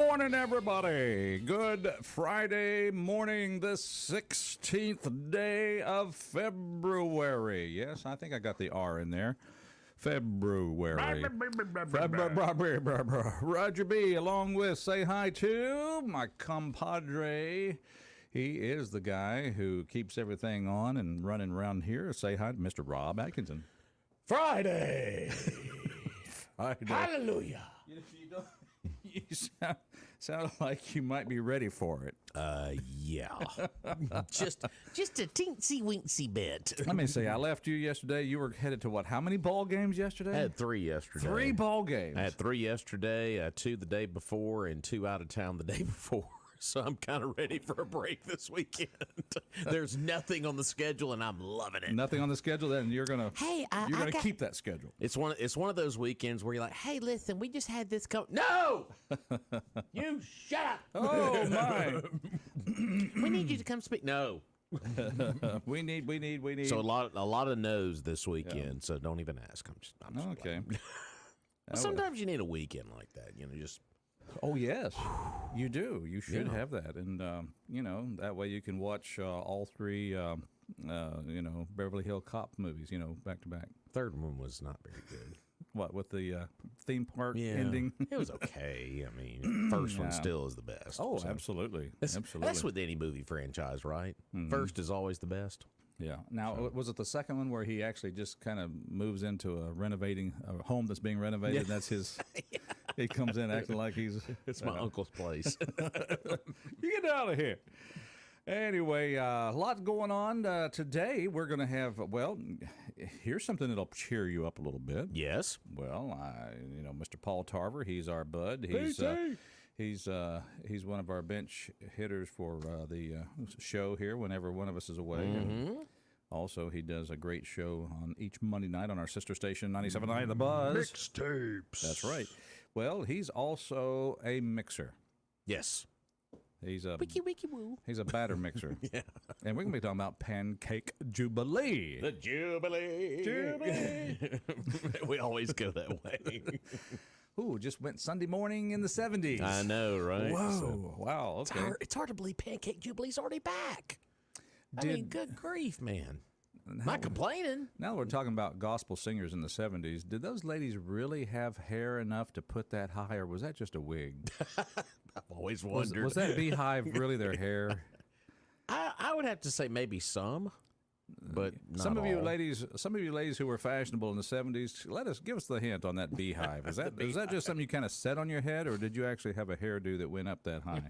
morning, everybody. Good Friday morning, the 16th day of February. Yes, I think I got the R in there. February. Roger B, along with say hi to my compadre. He is the guy who keeps everything on and running around here. Say hi to Mr. Rob Atkinson. Friday. Friday. Hallelujah. You sound like you might be ready for it. Yeah. just a teensy-weensy bit. Let me see. I left you yesterday. You were headed to what? How many ball games yesterday? I had 3 yesterday. 3 ball games. I had 3 yesterday, 2 the day before, and 2 out of town the day before. So I'm kind of ready for a break this weekend. There's nothing on the schedule, and I'm loving it. Nothing on the schedule, then you're gonna keep that schedule. It's one of those weekends where you're like, hey, listen, we just had this No! You shut up! Oh my! We need you to come speak. No. we need. So a lot of no's this weekend. So don't even ask. I'm just okay. Well, sometimes you need a weekend like that. Just. Oh yes, you do. You should have that, and that way you can watch all 3, Beverly Hill Cop movies, back to back. Third one was not very good. What, with the theme park ending? It was okay. I mean, first one still is the best. Oh, so. Absolutely. That's with any movie franchise, right? Mm-hmm. First is always the best. Yeah. Now, was it the second one where he actually just kind of moves into a home that's being renovated? Yeah. And that's his. He comes in acting like he's. It's my uncle's place. You get out of here. Anyway, a lot going on today. We're going to have, here's something that'll cheer you up a little bit. Yes. Well, Mr. Paul Tarver, he's our bud. He's one of our bench hitters for the show here whenever one of us is away. Mm-hmm. Also, he does a great show on each Monday night on our sister station, 97.9 The Buzz. Mixtapes. That's right. Well, he's also a mixer. Yes. He's a wiki woo. He's a batter mixer. Yeah. And we're going to be talking about Pancake Jubilee. The Jubilee. We always go that way. Ooh, just went Sunday morning in the 70s. I know, right? Whoa. Wow. Okay. It's hard to believe Pancake Jubilee's already back. I mean, good grief, man. Not complaining. Now we're talking about gospel singers in the 70s. Did those ladies really have hair enough to put that high, or was that just a wig? I've always wondered. Was that beehive really their hair? I would have to say maybe some, but not some of all. you ladies who were fashionable in the 70s, give us the hint on that beehive. Is that just something you kind of set on your head, or did you actually have a hairdo that went up that high?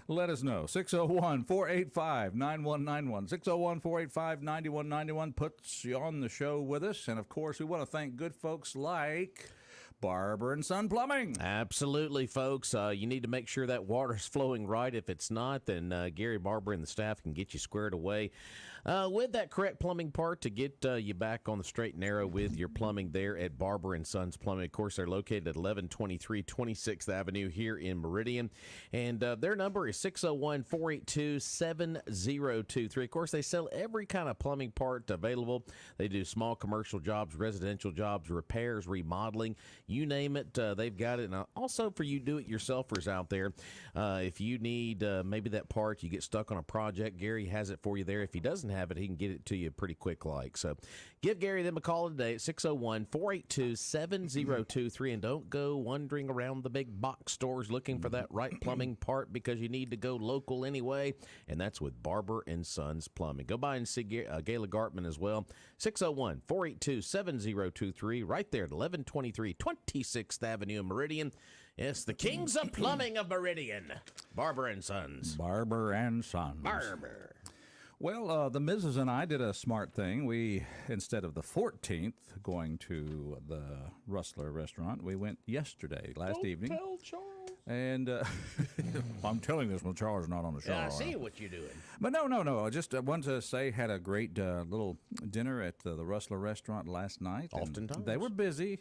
Let us know. 601-485-9191. 601-485-9191 puts you on the show with us. And, of course, we want to thank good folks like Barber and Son Plumbing. Absolutely, folks. You need to make sure that water's flowing right. If it's not, then Gary Barber and the staff can get you squared away with that correct plumbing part to get you back on the straight and narrow with your plumbing there at Barber and Sons Plumbing. Of course, they're located at 1123 26th Avenue here in Meridian. And their number is 601-482-7023. Of course, they sell every kind of plumbing part available. They do small commercial jobs, residential jobs, repairs, remodeling. You name it, they've got it. And also for you do-it-yourselfers out there, if you need maybe that part, you get stuck on a project, Gary has it for you there. If he doesn't have it, he can get it to you pretty quick like. So give Gary them a call today at 601-482-7023. And don't go wandering around the big box stores looking for that right plumbing part, because you need to go local anyway. And that's with Barber and Sons Plumbing. Go by and see Gayla Gartman as well. 601-482-7023 right there at 1123 26th Avenue in Meridian. Yes, the kings of plumbing of Meridian. Barber and Sons. Barber and Sons. Barber. Well, the Mrs. and I did a smart thing. We, instead of the 14th going to the Rustler restaurant, we went yesterday, last evening. Tell Charles. And I'm telling this when Charles is not on the show. Yeah, I see what you're doing. But no. I just wanted to say, had a great little dinner at the Rustler restaurant last night. Oftentimes. They were busy.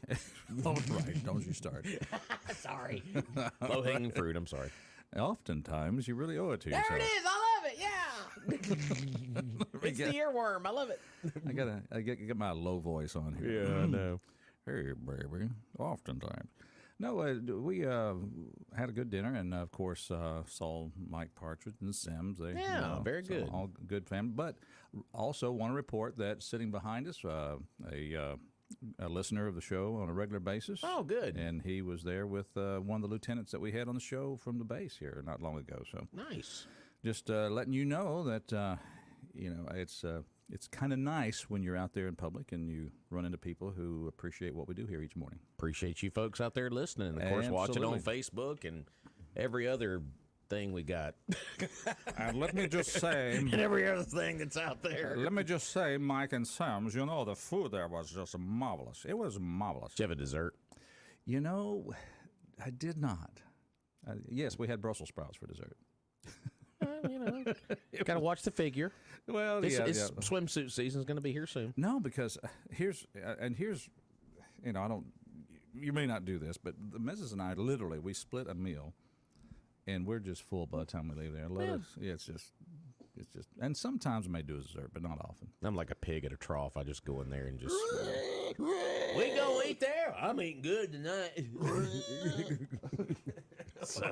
Oh, right. Don't you start. Sorry. Low-hanging fruit. I'm sorry. Oftentimes, you really owe it to yourself. There it is. I love it. Yeah. It's the earworm. I love it. I get my low voice on here. Yeah, I know. Hey, baby. Oftentimes. No, we had a good dinner, and of course saw Mike Partridge and Sims. They, very so good. all good family. But also want to report that sitting behind us, a listener of the show on a regular basis. Oh, good. And he was there with one of the lieutenants that we had on the show from the base here not long ago. So Nice. just letting you know that it's kind of nice when you're out there in public and you run into people who appreciate what we do here each morning. Appreciate you folks out there listening. And, of course, watching on Facebook and every other thing we got. And let me just say, And every other thing that's out there. let me just say, Mike and Sims, the food there was just marvelous. It was marvelous. Did you have a dessert? I did not. Yes, we had Brussels sprouts for dessert. Got to watch the figure. Well, It's swimsuit season is going to be here soon. No, because here's, I don't, you may not do this, but the missus and I literally, we split a meal, and we're just full by the time we leave there. It's just, and sometimes we may do a dessert, but not often. I'm like a pig at a trough. I just go in there and just. We go eat there. I'm eating good tonight. So,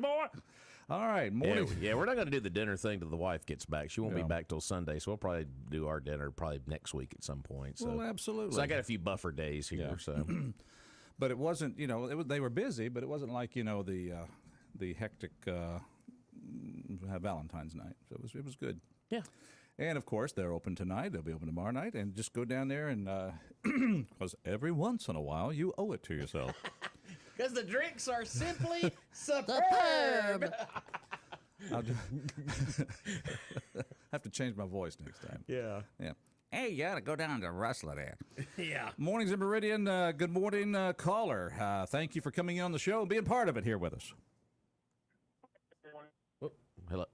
boy. All right, morning. yeah, we're not going to do the dinner thing till the wife gets back. She won't be back till Sunday, so we'll probably do our dinner probably next week at some point. So. Well, absolutely. So I got a few buffer days here. So, but it wasn't, they were busy, but it wasn't like the hectic Valentine's night. So it was good. yeah. And of course, they're open tonight. They'll be open tomorrow night, and just go down there and because every once in a while you owe it to yourself. Because the drinks are simply superb. I'll have to change my voice next time. Yeah. Yeah. Hey, you got to go down to Rustler there. Yeah. Mornings in Meridian. Good morning, caller. Thank you for coming in on the show and being part of it here with us.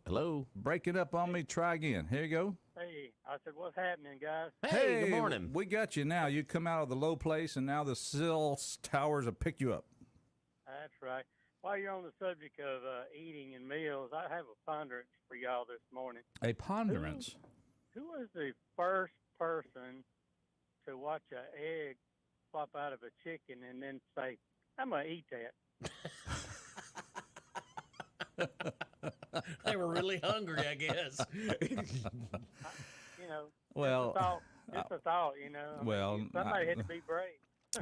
Hello. Breaking up on me. Try again. Here you go. Hey, I said, what's happening, guys? Hey, good morning. We got you now. You come out of the low place, and now the sill towers have picked you up. That's right. While you're on the subject of eating and meals, I have a ponderance for y'all this morning. A ponderance. Who was the first person to watch an egg pop out of a chicken and then say, I'm going to eat that? They were really hungry, I guess. Well, it's a thought, somebody had to be brave.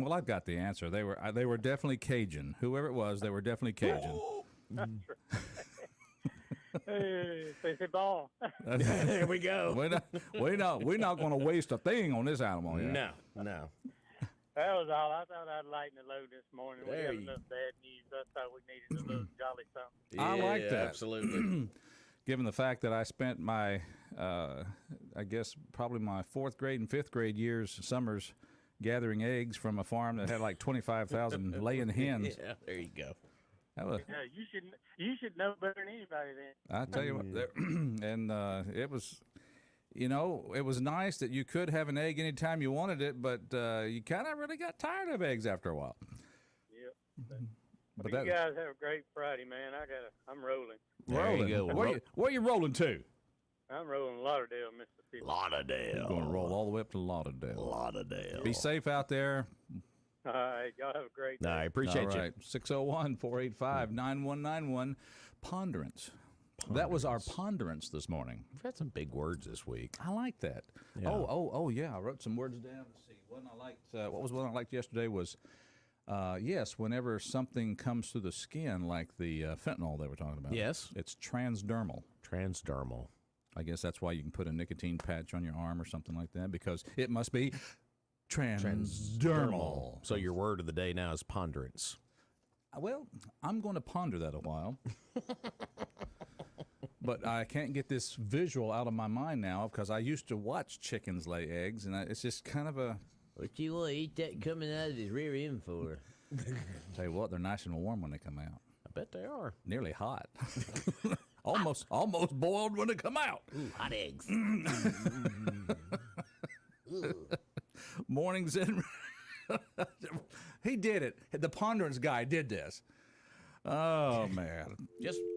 well, I've got the answer. They were definitely Cajun. Whoever it was, they were definitely Cajun. That's right. Hey, c'est bon. There we go. We're not going to waste a thing on this animal. Yeah. No. That was all. I thought I'd lighten the load this morning. We There have you- enough bad news. I thought we needed a little jolly something. I like that. Absolutely. Given the fact that I spent my, I guess probably my 4th grade and 5th grade summers gathering eggs from a farm that had like 25,000 laying hens. Yeah, there you go. That was, Yeah, you should know better than anybody then. I tell you what, and it was, it was nice that you could have an egg anytime you wanted it, but you kind of really got tired of eggs after a while. Yep. But You guys have a great Friday, man. I'm rolling. There you go. Where you rolling to? I'm rolling Lauderdale, Mississippi. Lauderdale. Going to roll all the way up to Lauderdale. Lauderdale. Be safe out there. All right, y'all have a great day. I appreciate All you. right, 601-485-9191. Ponderance. That was our ponderance this morning. We've had some big words this week. I like that. Yeah. Oh, yeah. I wrote some words down. Let's see. What was one I liked yesterday was, yes, whenever something comes through the skin, like the fentanyl they were talking about. Yes. It's transdermal. Transdermal. I guess that's why you can put a nicotine patch on your arm or something like that, because it must be transdermal. So your word of the day now is ponderance. Well, I'm going to ponder that a while. But I can't get this visual out of my mind now because I used to watch chickens lay eggs, and it's just kind of a... What you want to eat that coming out of his rear end for? Tell you what, they're nice and warm when they come out. I bet they are. Nearly hot. almost boiled when they come out. Ooh, hot eggs. Mornings in... He did it. The ponderance guy did this. Oh man,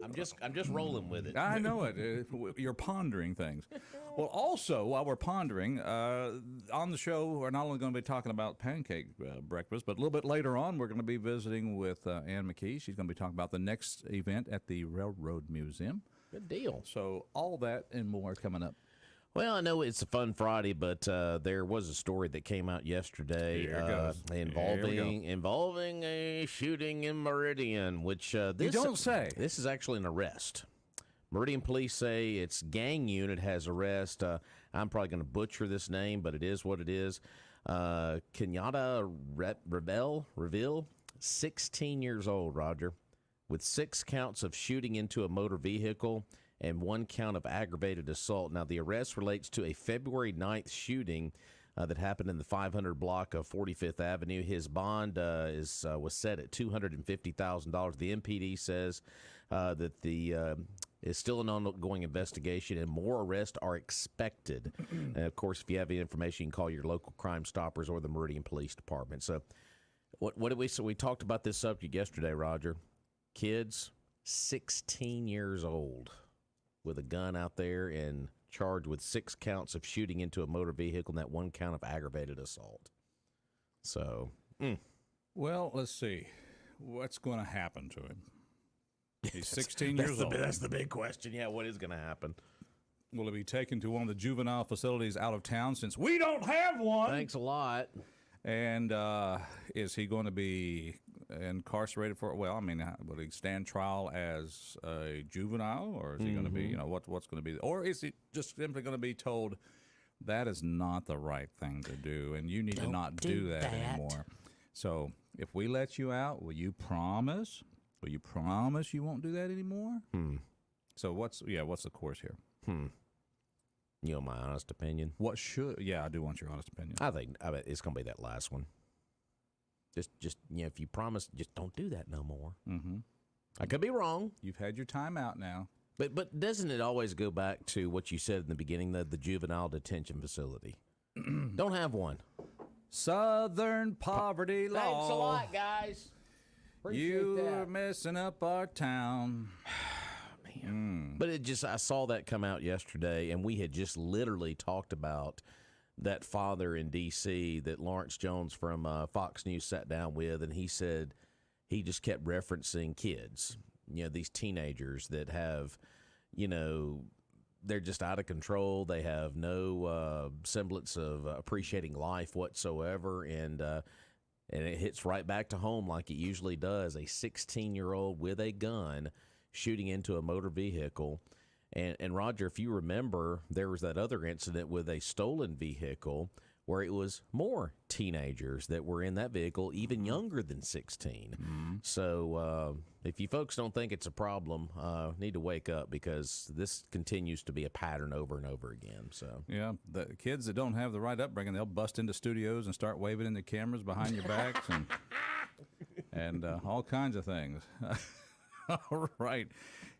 I'm just rolling with it. I know it. You're pondering things. Well, also while we're pondering, on the show, we're not only going to be talking about pancake breakfast, but a little bit later on, we're going to be visiting with Ann McKee. She's going to be talking about the next event at the Railroad Museum. Good deal. So all that and more coming up. Well, I know it's a fun Friday, but there was a story that came out yesterday involving a shooting in Meridian, which this, you don't say. This is actually an arrest. Meridian police say its gang unit has arrest. I'm probably going to butcher this name, but it is what it is. Kenyatta Reveal, 16 years old, Roger, with 6 counts of shooting into a motor vehicle and 1 count of aggravated assault. Now, the arrest relates to a February 9th shooting that happened in the 500 block of 45th Avenue. His bond was set at $250,000. The MPD says that is still an ongoing investigation, and more arrests are expected. And of course, if you have any information, you can call your local Crime Stoppers or the Meridian Police Department. So, what did we? So we talked about this subject yesterday, Roger. Kids, 16 years old, with a gun out there and charged with 6 counts of shooting into a motor vehicle and that 1 count of aggravated assault. So, Well, let's see. What's going to happen to him? He's 16 years old. That's the big question. Yeah, what is going to happen? Will he be taken to one of the juvenile facilities out of town since we don't have one? Thanks a lot. And is he going to be incarcerated for? Well, I mean, will he stand trial as a juvenile, or is he going to be? You know, what's going to be? Or is he just simply going to be told that is not the right thing to do, and you need to not do that anymore? So, if we let you out, will you promise? Will you promise you won't do that anymore? So what's the course here? You know my honest opinion. What should? Yeah, I do want your honest opinion. I bet it's going to be that last one. Just if you promise, just don't do that no more. Mm-hmm. I could be wrong. You've had your time out now. But doesn't it always go back to what you said in the beginning, the juvenile detention facility? Don't have one. Southern poverty law. Thanks a lot, guys. You're messing up our town. Man. But I saw that come out yesterday, and we had just literally talked about that father in D.C. that Lawrence Jones from Fox News sat down with, and he said he just kept referencing kids, these teenagers that have, they're just out of control. They have no semblance of appreciating life whatsoever, and it hits right back to home like it usually does. A 16-year-old with a gun shooting into a motor vehicle. And Roger, if you remember, there was that other incident with a stolen vehicle where it was more teenagers that were in that vehicle, even younger than 16. So if you folks don't think it's a problem, need to wake up, because this continues to be a pattern over and over again. So yeah, the kids that don't have the right upbringing, they'll bust into studios and start waving in the cameras behind your backs and all kinds of things. All right.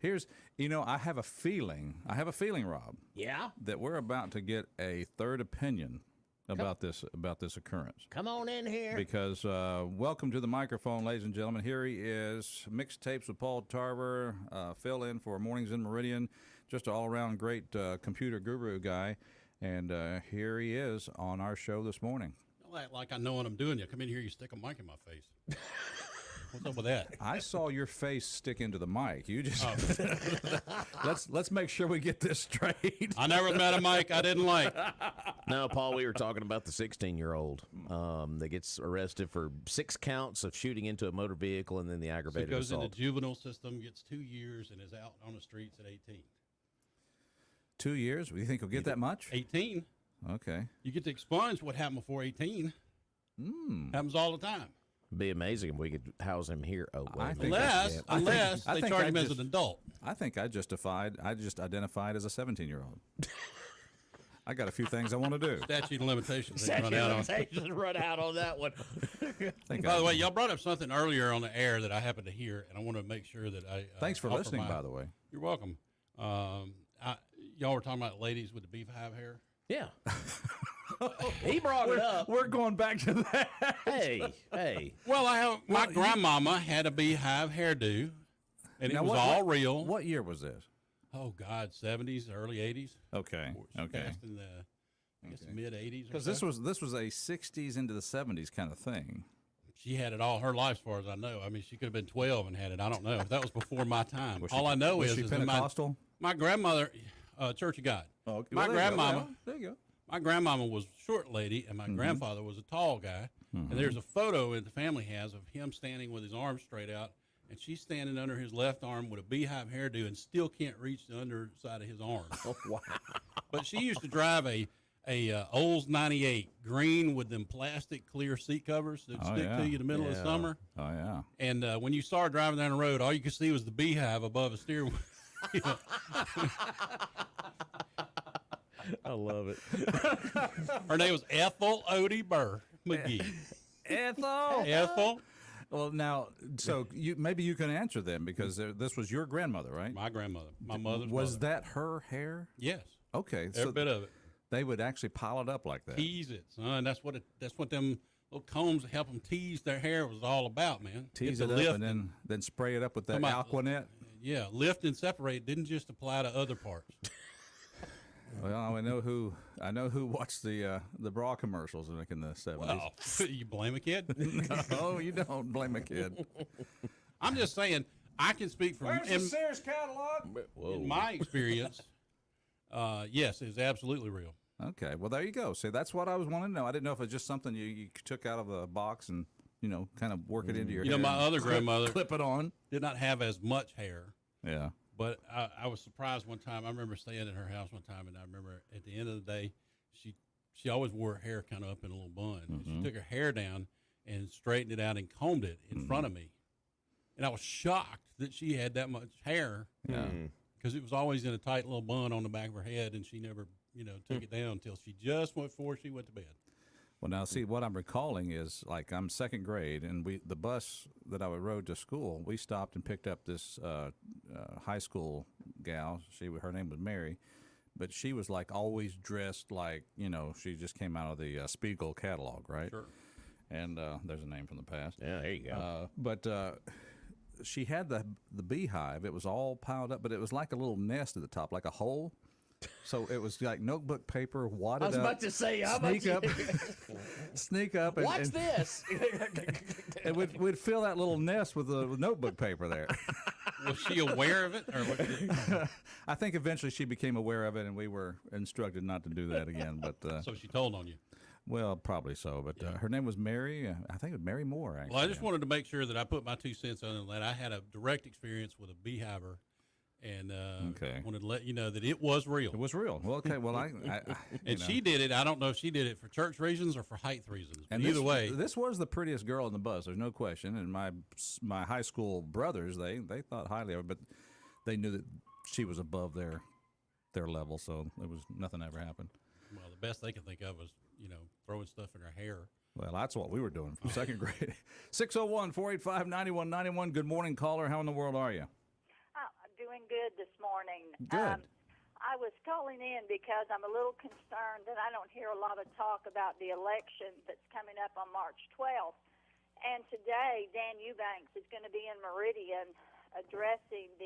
Here's, I have a feeling, Rob. Yeah? That we're about to get a third opinion about this occurrence. Come on in here. Because welcome to the microphone, ladies and gentlemen. Here he is, Mixtapes with Paul Tarver, fill in for Mornings in Meridian, just an all-around great computer guru guy. And here he is on our show this morning. Don't act like I know what I'm doing. You come in here, you stick a mic in my face. What's up with that? I saw your face stick into the mic. You just let's make sure we get this straight. I never met a mic I didn't like. No, Paul, we were talking about the 16-year-old that gets arrested for 6 counts of shooting into a motor vehicle and then the aggravated So goes assault. in the juvenile system, gets 2 years, and is out on the streets at 18. 2 years? You think he'll get that much? 18. Okay. You get to expunge what happened before 18. Happens all the time. It'd be amazing if we could house him here. Oh, wait, I think Unless I they think charge I him as just- an adult. I think I just identified as a 17-year-old. I got a few things I want to do. Statute of limitations. They run out on. run out on that one. By the way, y'all brought up something earlier on the air that I happened to hear, and I want to make sure that I. Thanks for offer listening, by the way. You're welcome. Y'all were talking about ladies with the beehive hair. Yeah. He brought it up. We're going back to that. Hey. Well, my grandmama had a beehive hairdo, and Now, it was what- all real. What year was this? Oh God, 70s, early 80s. Okay. She Okay. passed in the, I guess, mid 80s. Because this was a 60s into the 70s kind of thing. She had it all her life, as far as I know. I mean, she could have been 12 and had it. I don't know. That was before my time. Was All I know was is she that Pentecostal? my grandmother, Church of God. Oh, okay. My Well, there you go. grandmama. Well, there you go. My grandmama was a short lady, and my grandfather was a tall guy. And there's a photo that the family has of him standing with his arms straight out, and she's standing under his left arm with a beehive hairdo and still can't reach the underside of his arm. Oh, wow. But she used to drive a Olds 98 green with them plastic clear seat covers that stick yeah. to you in the middle of the summer. Oh, yeah. And when you started driving down the road, all you could see was the beehive above the steering wheel. I love it. Her name was Ethel Odie Burr McGee. Ethel. Well, now, so maybe you can answer them because this was your grandmother, right? My grandmother. My mother's Was mother. that her hair? Yes. Okay. Every So bit of it. they would actually pile it up like that. Tease it, son. That's what them little combs that help them tease their hair was all about, man. Tease Get it the up and then spray it up with that Come on. Aquanet. Yeah, lift and separate didn't just apply to other parts. Well, I know who watched the bra commercials back in the 70s. Well, you blame a kid? No, you don't blame a kid. I'm just saying, I can speak from Sears catalog? in my experience. Yes, it's absolutely real. Okay, well there you go. See, that's what I was wanting to know. I didn't know if it was just something you took out of a box and kind of work it into your You know, hair. my and other grandmother clip it on. did not have as much hair. Yeah. But I was surprised one time. I remember staying at her house one time, and I remember at the end of the day, she always wore her hair kind of up in a little bun. And she took her hair down and straightened it out and combed it in front of me. And I was shocked that she had that much hair. Because it was always in a tight little bun on the back of her head, and she never, took it down until she just before she went to bed. Well, now see what I'm recalling is like I'm second grade, and the bus that I rode to school, we stopped and picked up this high school gal. Her name was Mary, but she was like always dressed like she just came out of the Spiegel catalog, right? Sure. And there's a name from the past. Yeah, there you go. But she had the beehive. It was all piled up, but it was like a little nest at the top, like a hole. So it was like notebook paper wadded up. I was about to say, how much? Sneak up. And, Watch and, this. And we'd fill that little nest with the notebook paper there. Was she aware of it? Or what? I think eventually she became aware of it, and we were instructed not to do that again. But So she told on you. well, probably so. But her name was Mary. I think it was Mary Moore, actually. Well, I just wanted to make sure that I put my 2 cents on that. I had a direct experience with a beehiver, and wanted to let you know that it was real. It was real. Well, okay. Well, And she did it. I don't know if she did it for church reasons or for height reasons. But And either way, this was the prettiest girl in the bus. There's no question. And my high school brothers, they thought highly of her, but they knew that she was above their level, so nothing ever happened. well, the best they could think of was throwing stuff in her hair. Well, that's what we were doing from second grade. 601-485-9191. Good morning, caller. How in the world are you? Doing good this morning. Good. I was calling in because I'm a little concerned that I don't hear a lot of talk about the election that's coming up on March 12th. And today, Dan Eubanks is going to be in Meridian addressing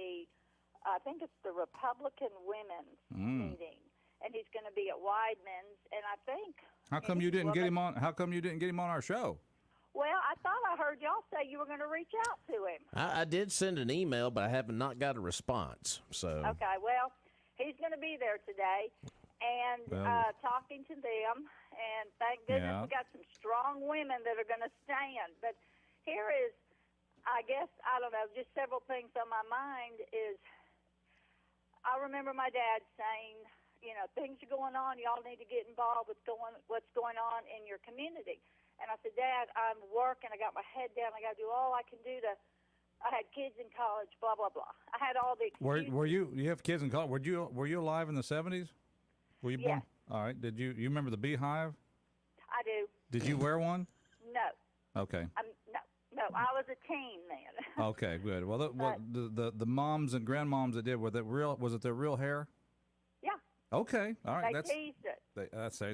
I think it's the Republican Women's meeting. And he's going to be at Weidman's. And I think... How come you didn't get him on? How come you didn't get him on our show? Well, I thought I heard y'all say you were going to reach out to him. I did send an email, but I have not got a response. So Okay, well, he's going to be there today and talking to them. And thank goodness we got some strong women that are going to stand. But here is, I guess, I don't know, just several things on my mind is I remember my dad saying, things are going on. Y'all need to get involved with what's going on in your community. And I said, Dad, I'm working. I got my head down. I got to do all I can do I had kids in college, blah, blah, blah. I had all the excuses. Were you have kids in college? Were you alive in the 70s? Were you born? All right. Did you remember the beehive? I do. Did you wear one? No. Okay. No, I was a teen then. Okay, good. Well, the moms and grandmoms that did, was it their real hair? Yeah. Okay. All right. They teased it.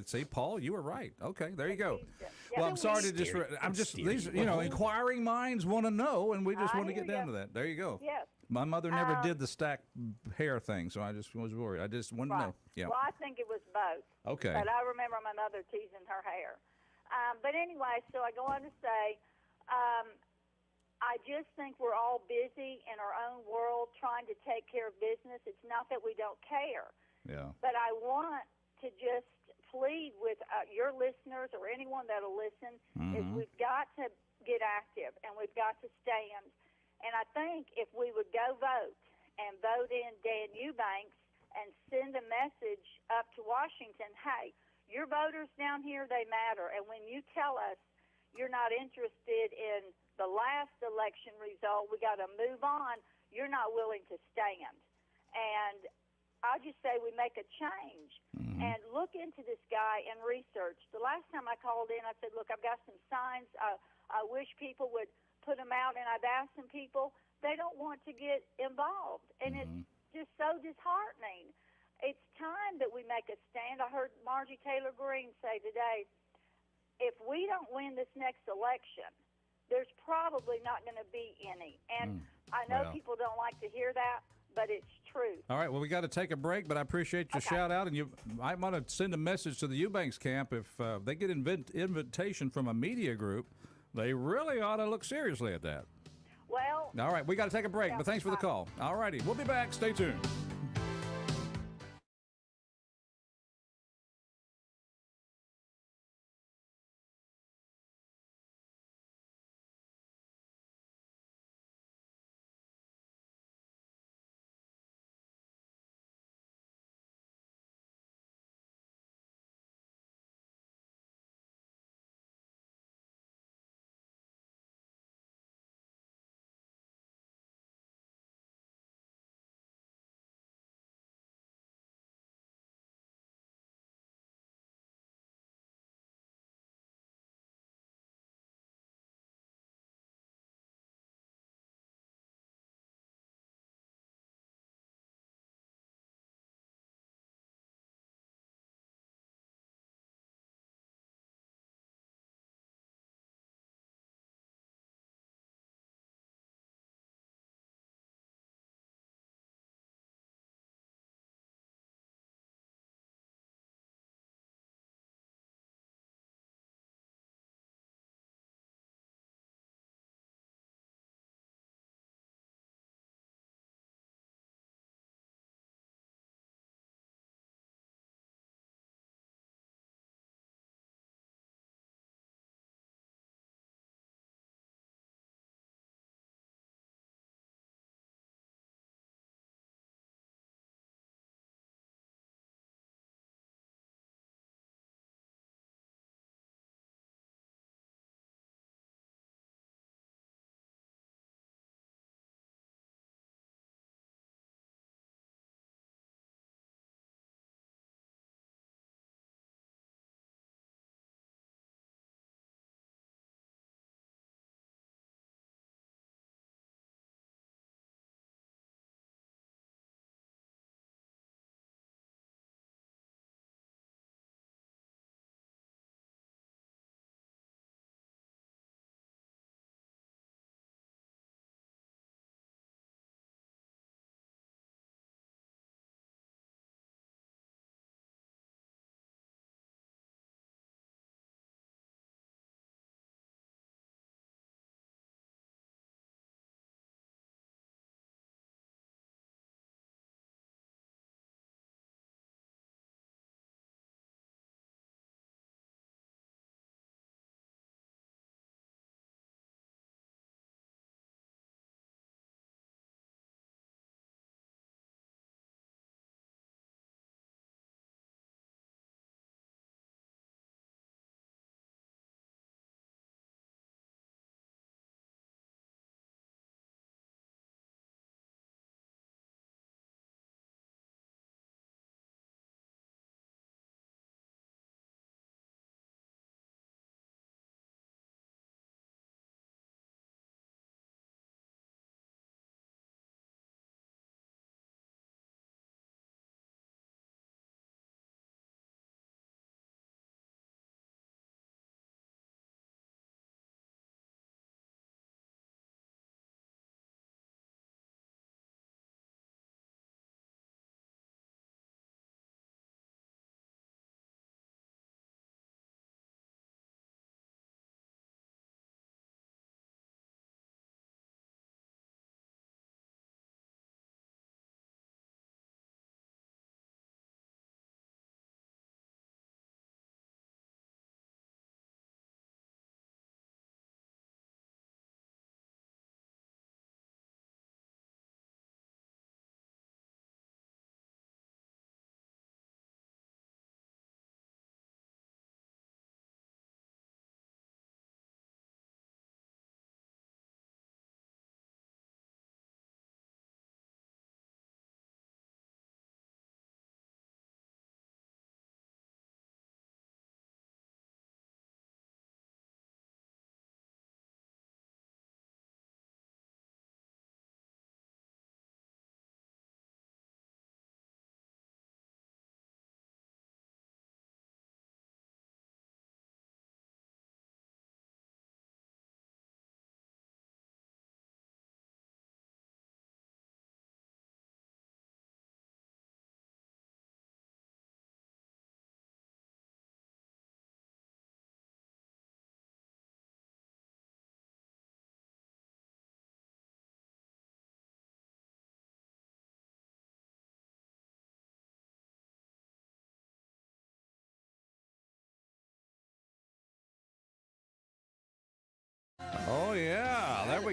See, Paul, you were right. Okay, there you go. Yeah. Well, I'm sorry to just. I'm just these. Inquiring minds want to know, and we just want to get down to that. There you go. Yes. My mother never did the stack hair thing, so I just was worried. I just wanted to know. Yeah. Well, I think it was both. Okay. But I remember my mother teasing her hair. But anyway, so I go on to say, I just think we're all busy in our own world trying to take care of business. It's not that we don't care. Yeah. But I want to just plead with your listeners or anyone that'll listen is we've got to get active and we've got to stand. And I think if we would go vote and vote in Dan Eubanks and send a message up to Washington, hey, your voters down here, they matter. And when you tell us you're not interested in the last election result, we got to move on, you're not willing to stand. And I just say we make a change and look into this guy and research. The last time I called in, I said, look, I've got some signs. I wish people would put them out, and I've asked some people. They don't want to get involved, and it's just so disheartening. It's time that we make a stand. I heard Margie Taylor Greene say today, if we don't win this next election, there's probably not going to be any. And I know people don't like to hear that, but it's true. All right, well, we got to take a break, but I appreciate your shout out, and you might want to send a message to the Eubanks camp. If they get invitation from a media group, they really ought to look seriously at that. Well, all right, we got to take a break, but thanks for the call. All righty, we'll be back. Stay tuned.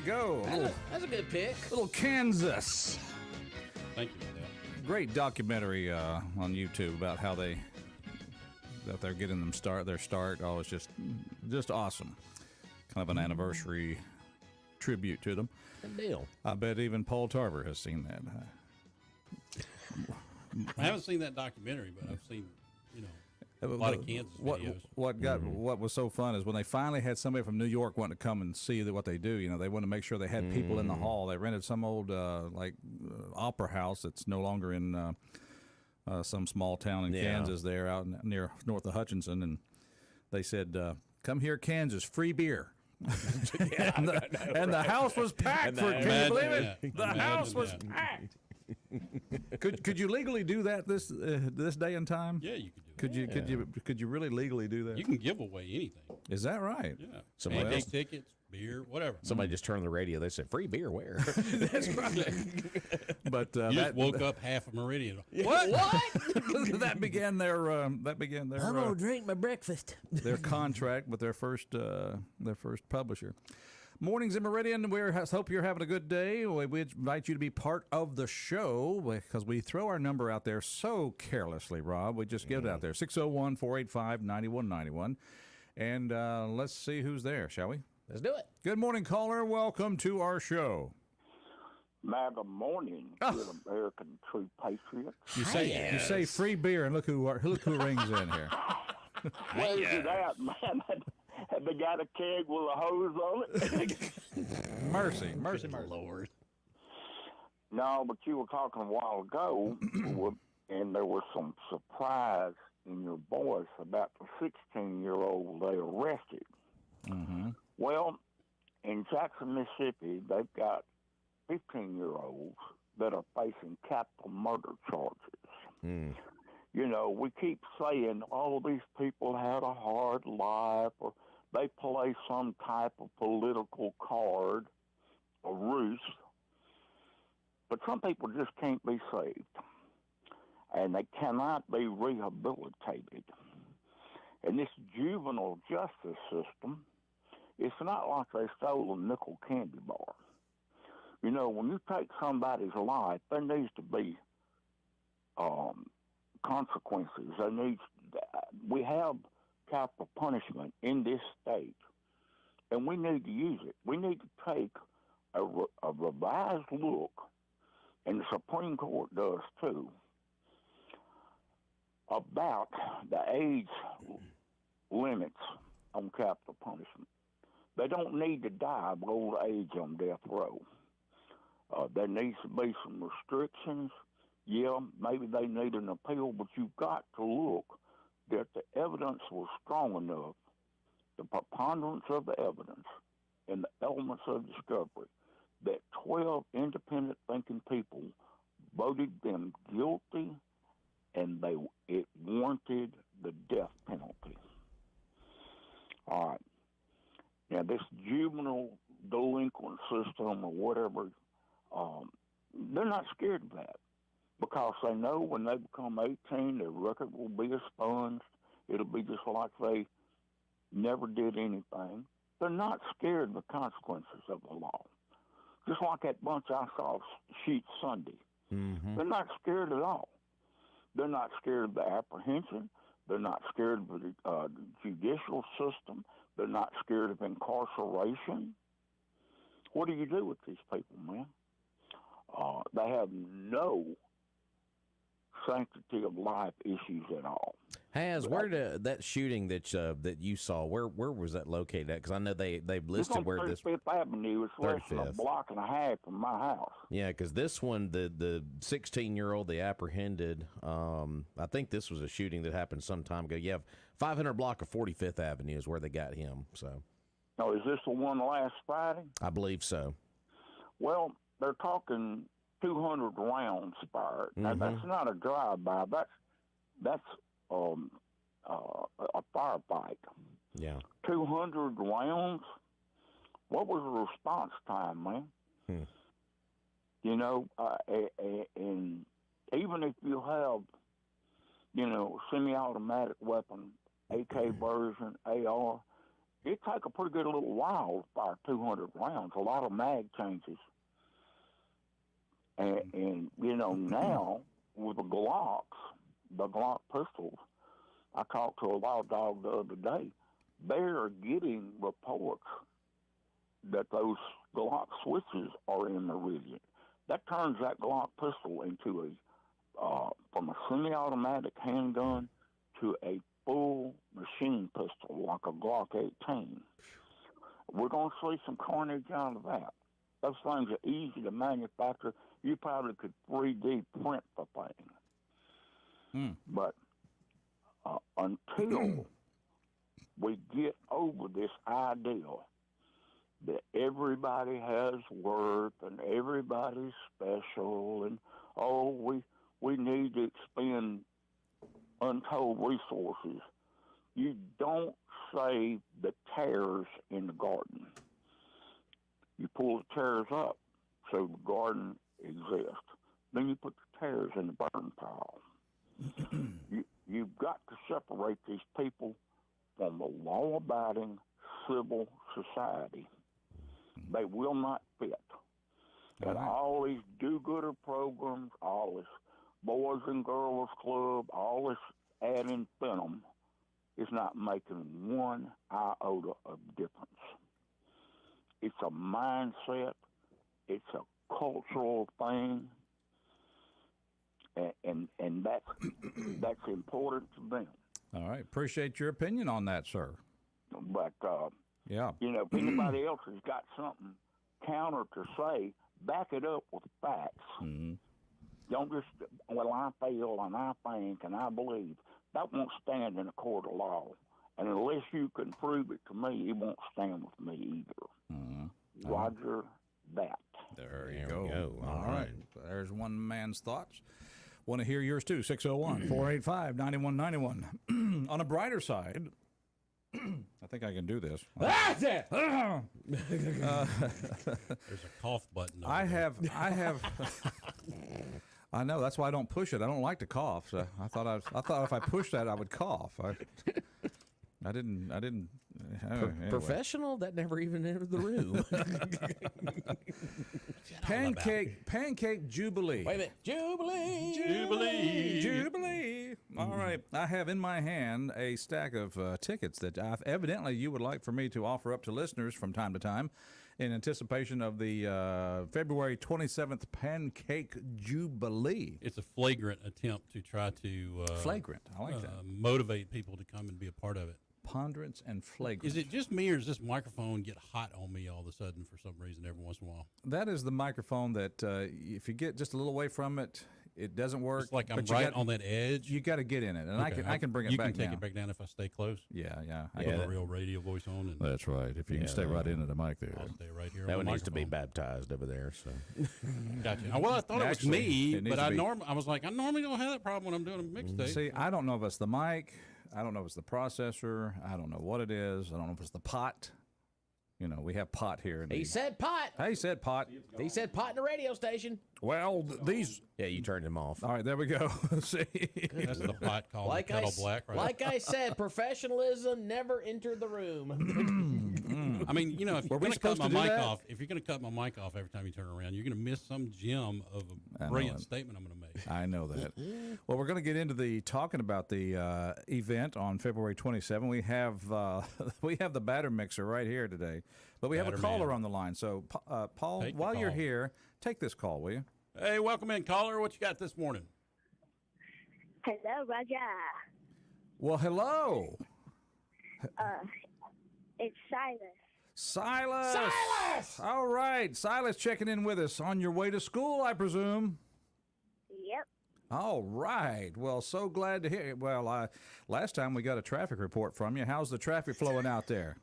go. That's a good pick. Little Kansas. Thank you for that. Great documentary on YouTube about how they're getting their start. Oh, it's just awesome. Kind of an anniversary tribute to them. Good deal. I bet even Paul Tarver has seen that. I haven't seen that documentary, but I've seen, a lot of Kansas videos. What was so fun is when they finally had somebody from New York wanting to come and see what they do. They want to make sure they had people in the hall. They rented some old opera house that's no longer in some small town in Kansas there out near north of Hutchinson, and they said, "Come here, Kansas, free beer." and the house was packed. Can you believe it? The house was packed. Could you legally do that this day and time? Yeah, you could do that. Could you really legally do that? You can give away anything. Is that right? Yeah. Pancake tickets, beer, whatever. Somebody just turned on the radio. They said, "Free beer where?" That's right. But you just woke up half a Meridian. What? that began their. I'm gonna drink my breakfast. Their contract with their first publisher. Mornings in Meridian. We hope you're having a good day. We invite you to be part of the show because we throw our number out there so carelessly, Rob. We just give it out there, 601-485-9191. And let's see who's there, shall we? Let's do it. Good morning, caller. Welcome to our show. MAGA morning, good American true patriot. You say free beer, and look who rings in here. Where's it at, man? Have they got a keg with a hose on it? Mercy. Lord. No, but you were talking a while ago, and there was some surprise in your voice about the 16-year-old they arrested. Mm-hmm. Well, in Jackson, Mississippi, they've got 15-year-olds that are facing capital murder charges. We keep saying all of these people had a hard life, or they play some type of political card, a ruse. But some people just can't be saved, and they cannot be rehabilitated. And this juvenile justice system, it's not like they stole a nickel candy bar. When you take somebody's life, there needs to be consequences. We have capital punishment in this state, and we need to use it. We need to take a revised look, and the Supreme Court does too, about the age limits on capital punishment. They don't need to die of old age on death row. There needs to be some restrictions. Yeah, maybe they need an appeal, but you've got to look that the evidence was strong enough, the preponderance of the evidence and the elements of discovery, that 12 independent thinking people voted them guilty, and it warranted the death penalty. All right. Now, this juvenile delinquent system or whatever, they're not scared of that, because they know when they become 18, their record will be expunged. It'll be just like they never did anything. They're not scared of the consequences of the law. Just like that bunch I saw shoot Sunday. Mm-hmm. They're not scared at all. They're not scared of the apprehension. They're not scared of the judicial system. They're not scared of incarceration. What do you do with these people, man? They have no sanctity of life issues at all. Where did that shooting that you saw? Where was that located at? Because I know they've listed where this 35th Avenue is less than a 35th. block and a half from my house. Yeah, because this one, the 16-year-old they apprehended. I think this was a shooting that happened some time ago. You have 500 block of 45th Avenue is where they got him. So, Is this the one last Friday? I believe so. Well, they're talking 200 rounds fired. Now, that's not a drive-by. That's a firefight. Yeah. 200 rounds? What was the response time, man? And even if you have, semi-automatic weapon, AK version, AR, it take a pretty good little while to fire 200 rounds. A lot of mag changes. And now with the Glock pistols, I talked to a wild dog the other day. They're getting reports that those Glock switches are in Meridian. That turns that Glock pistol into from a semi-automatic handgun to a full machine pistol, like a Glock 18. We're going to see some carnage out of that. Those things are easy to manufacture. You probably could 3D print the thing. But until we get over this idea that everybody has worth and everybody's special and, we need to expend untold resources, you don't save the tares in the garden. You pull the tares up so the garden exists. Then you put the tares in the burn pile. You've got to separate these people from the law-abiding civil society. They will not fit. And all these do-gooder programs, all this Boys and Girls Club, all this ad infinitum is not making one iota of difference. It's a mindset. It's a cultural thing. And that's important to them. All right. Appreciate your opinion on that, sir. But, if anybody else has got something counter to say, back it up with facts. Mm-hmm. Don't just, I feel and I think and I believe. That won't stand in a court of law. And unless you can prove it to me, it won't stand with me either. Mm-hmm. Roger that. There you go. All right. There's one man's thoughts. Want to hear yours too. 601-485-9191. On a brighter side, I think I can do this. That's it. There's a cough button. I have. I know. That's why I don't push it. I don't like to cough. So I thought if I pushed that, I would cough. I didn't. Anyway. Professional? That never even entered the room. Pancake Jubilee. Wait a minute. Jubilee. All right. I have in my hand a stack of tickets that evidently you would like for me to offer up to listeners from time to time in anticipation of the February 27th Pancake Jubilee. It's a flagrant attempt to try to Flagrant. I like that. Motivate people to come and be a part of it. Ponderance and flagrant. Is it just me, or does this microphone get hot on me all of a sudden for some reason every once in a while? That is the microphone that if you get just a little away from it, it doesn't work. It's like I'm right on that edge. You got to get in it, and okay, I can bring it back down. You can take it back down if I stay close? Yeah. I got a real radio voice on. And that's right. If you can stay right into the mic there. I'll stay right here that on one the needs to be microphone. baptized over there. So. Gotcha. Well, I thought Actually, it was me, but I was like, I normally don't have that problem when I'm doing a mixtape. See, I don't know if it's the mic. I don't know if it's the processor. I don't know what it is. I don't know if it's the pot. We have pot here. He said pot. He said pot. He said pot in the radio station. Well, these. Yeah, you turned him off. All right, there we go. See, that's the pot called kettle black, right? Like I said, professionalism never entered the room. I mean, if you're going to cut my mic off, every time you turn around, you're going to miss some gem of a brilliant statement I'm going to make. I know that. Well, we're going to get into talking about the event on February 27. We have the batter mixer right here today, but we have a caller on the line. So, Paul, while you're here, take this call, will you? Hey, welcome in, caller. What you got this morning? Hello, Roger. Well, hello. It's Silas. Silas! All right. Silas checking in with us on your way to school, I presume. Yep. All right. Well, so glad to hear it. Well, last time we got a traffic report from you. How's the traffic flowing out there?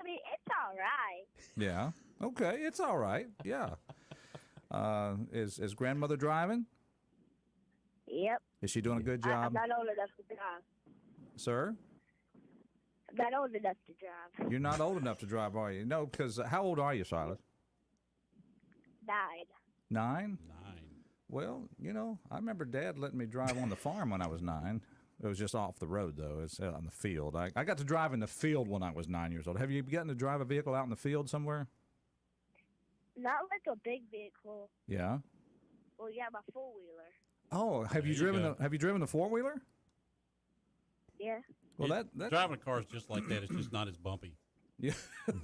I mean, it's all right. Yeah. Okay. It's all right. Yeah. Is grandmother driving? Yep. Is she doing a good job? I'm not old enough to drive. Sir? I'm not old enough to drive. You're not old enough to drive, are you? No, because how old are you, Silas? 9. 9? Well, I remember Dad letting me drive on the farm when I was 9. It was just off the road, though. It's on the field. I got to drive in the field when I was 9 years old. Have you gotten to drive a vehicle out in the field somewhere? Not like a big vehicle. Yeah. Well, yeah, my four-wheeler. Oh, have you driven the four-wheeler? Yeah. Well, that driving a car is just like that. It's just not as bumpy. Yeah,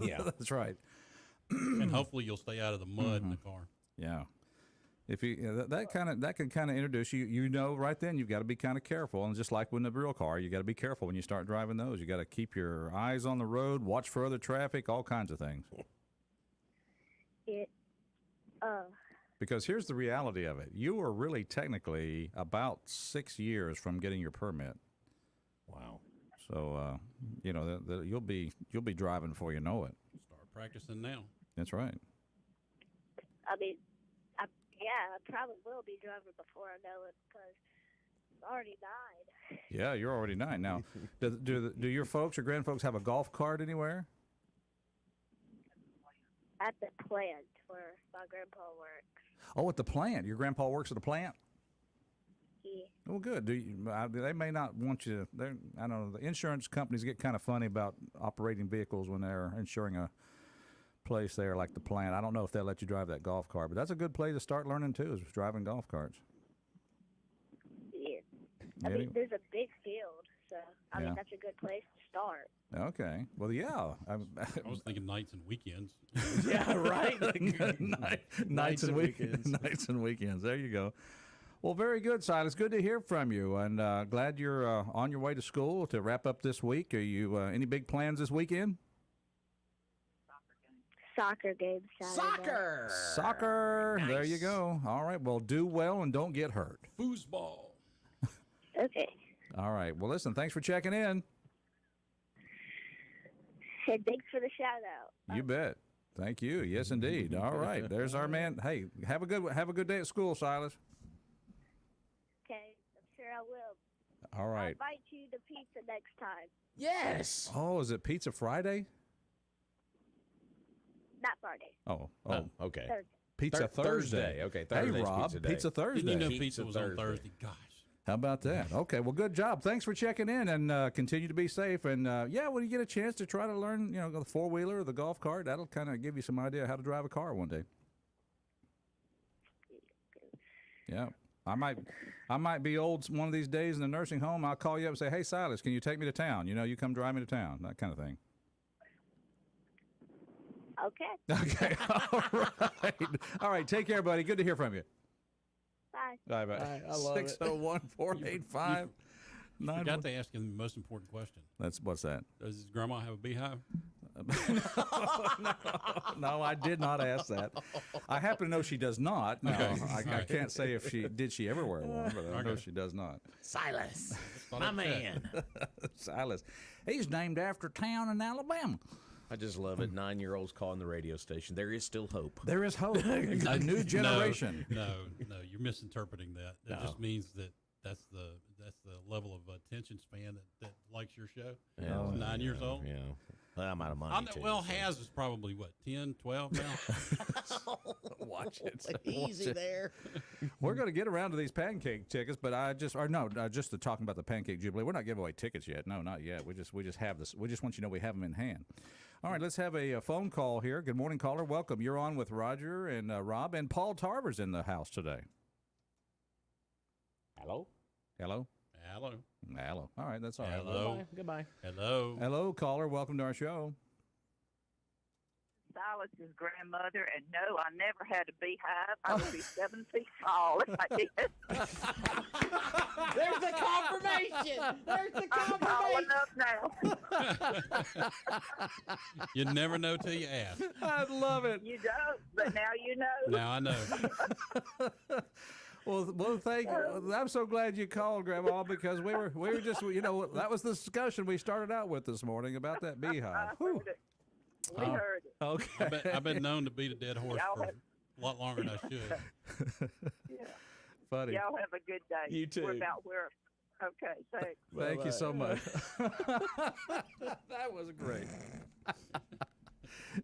yeah, that's right. And hopefully you'll stay out of the mud in the car. Yeah. If you that can kind of introduce you. You know, right then you've got to be kind of careful, and just like with a real car, you got to be careful when you start driving those. You got to keep your eyes on the road, watch for other traffic, all kinds of things. Because here's the reality of it: you are really technically about 6 years from getting your permit. Wow. So you know you'll be driving before you know it. Start practicing now. That's right. I mean, I probably will be driving before I know it because I'm already 9. Yeah, you're already 9 now. Do your folks or grandfolks have a golf cart anywhere? At the plant where my grandpa works. Oh, at the plant. Your grandpa works at the plant? Yeah. Well, good. They may not want you to. I don't know. The insurance companies get kind of funny about operating vehicles when they're insuring a place there like the plant. I don't know if they'll let you drive that golf cart, but that's a good place to start learning too, is driving golf carts. Yeah. I mean, there's a big field, so I mean that's a good place to start. Okay. Well, yeah. I was thinking nights and weekends. Yeah, right. Nights and weekends. Nights and weekends. There you go. Well, very good, Silas. Good to hear from you, and glad you're on your way to school to wrap up this week. Are you any big plans this weekend? Soccer game Saturday. Soccer. Nice. There you go. All right. Well, do well and don't get hurt. Foosball. Okay. All right. Well, listen, thanks for checking in. Hey, thanks for the shout-out. You bet. Thank you. Yes, indeed. All right. There's our man. Hey, have a good day at school, Silas. Okay. I'm sure I will. All I'll right. invite you to pizza next time. Yes. Oh, is it Pizza Friday? Not Friday. Oh. Okay. Thursday. Pizza Thursday. Okay, Hey, Thursday's Rob. pizza day. Pizza Thursday. Didn't you know Pizza pizza was on Thursday. Thursday? Gosh. How about that? Okay, well, good job. Thanks for checking in, and continue to be safe. And yeah, when you get a chance to try to learn, the four-wheeler or the golf cart, that'll kind of give you some idea how to drive a car one day. Yeah, I might be old one of these days in the nursing home. I'll call you up and say, "Hey, Silas, can you take me to town? You come drive me to town." That kind of thing. Okay. Okay. All right. Take care, buddy. Good to hear from you. Bye. Bye. I love it. 601-485. Forgot to ask him the most important question. What's that? Does his grandma have a beehive? No, I did not ask that. I happen to know she does not. No, I can't say if she ever wear one, but I know she does not. Silas, my man. Silas. He's named after a town in Alabama. I just love it. 9-year-olds calling the radio station. There is still hope. There is hope. A new generation. No, you're misinterpreting that. That just means that that's the level of attention span that likes your show. Yeah, 9 years old. Yeah. Well, I'm out of money, too. Well, Has is probably, 10, 12 now? Watch it. Easy there. We're going to get around to these pancake tickets, but just to talking about the Pancake Jubilee. We're not giving away tickets yet. No, not yet. We just have this. We just want you to know we have them in hand. All right, let's have a phone call here. Good morning, caller. Welcome. You're on with Roger and Rob, and Paul Tarver's in the house today. Hello? Hello. All right, that's all right. Hello. Goodbye. Hello, caller. Welcome to our show. Silas's grandmother, and no, I never had a beehive. I would be 7 feet tall if I did. There's the confirmation. I'm tall enough now. You never know till you ask. I love it. You don't, but now you know. Now I know. Well, thank you. I'm so glad you called, Grandma, because we were just, that was the discussion we started out with this morning about that beehive. We heard it. Okay. I've been known to beat a dead horse for a lot longer than I should. Yeah. Funny. Y'all have a good day. You too. We're about where. Okay, thanks. Thank you so much. That was great.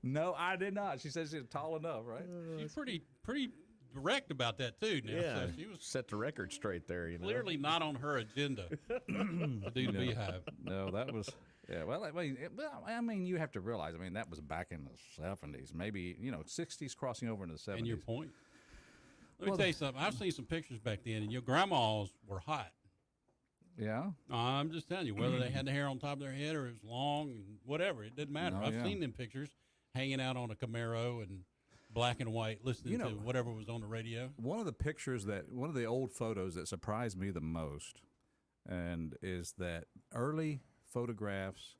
No, I did not. She said she's tall enough, right? She's pretty direct about that too. Now, Yeah, so she was set the record straight there. You know, clearly not on her agenda to do the beehive. No, that was. Yeah, well, I mean, you have to realize. I mean, that was back in the 70s, maybe 60s, crossing over into the 70s. And your point. Let me tell you something. I've seen some pictures back then, and your grandmas were hot. Yeah. I'm just telling you, whether they had the hair on top of their head or it was long and whatever, it didn't matter. Oh, I've yeah. seen them pictures hanging out on a Camaro and black and white, listening to whatever was on the radio. One of the old photos that surprised me the most, and is that early photographs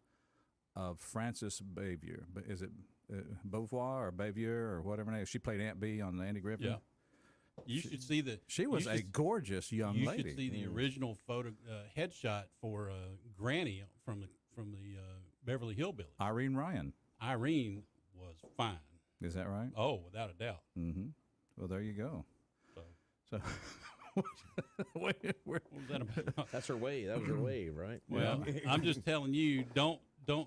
of Frances Bavier. Is it Beauvoir or Bavier or whatever name? She played Aunt Bee on Andy Griffith. Yeah. You should see the. She was a gorgeous young lady. You should see the original photo headshot for Granny from the Beverly Hillbillies. Irene Ryan. Irene was fine. Is that right? Oh, without a doubt. Mm-hmm. Well, there you go. So what was that about? That's her wave. That was her wave, right? Well, I'm just telling you, don't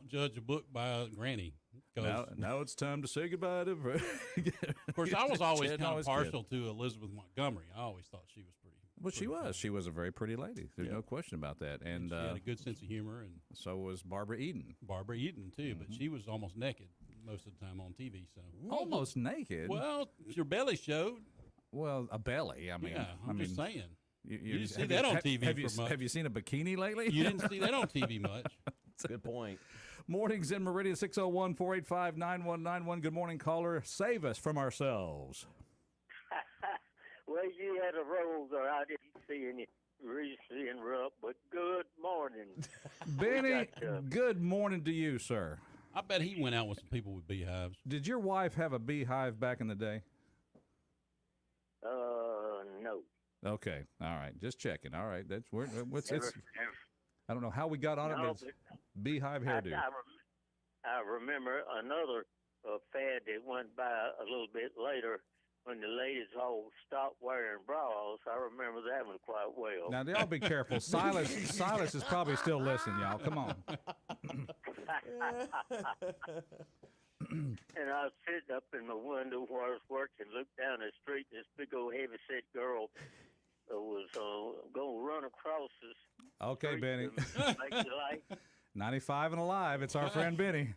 judge a book by Granny. Now it's time to say goodbye to. Of course, I was always kind of partial to Elizabeth Montgomery. I always thought she was pretty. Well, she was. Fun. She was a very pretty lady. There's no question about that. And she had a good sense of humor, and so was Barbara Eden. Barbara Eden too, but she was almost naked most of the time on TV. So almost naked. Well, your belly showed. Well, a belly. I mean, yeah, I'm just saying. You didn't see that on TV much. Have you seen a bikini lately? You didn't see that on TV much. That's a good point. Mornings in Meridian, 601-485-9191. Good morning, caller. Save us from ourselves. Well, you had a roll there. I didn't see any reason to interrupt, but good morning. Benny, good morning to you, sir. I bet he went out with some people with beehives. Did your wife have a beehive back in the day? No. Okay, all right, just checking. All right, that's where what's Never. I don't know how we got on it, but it's beehive hairdo. I remember another fad that went by a little bit later when the ladies all stopped wearing bras. I remember that one quite well. Now, y'all be careful. Silas is probably still listening, y'all. Come on. And I was sitting up in the window where I was working, looked down the street, and this big old heavy-set girl was going to run across this. Okay, Benny. Make you like. 95 and alive. It's our friend Benny.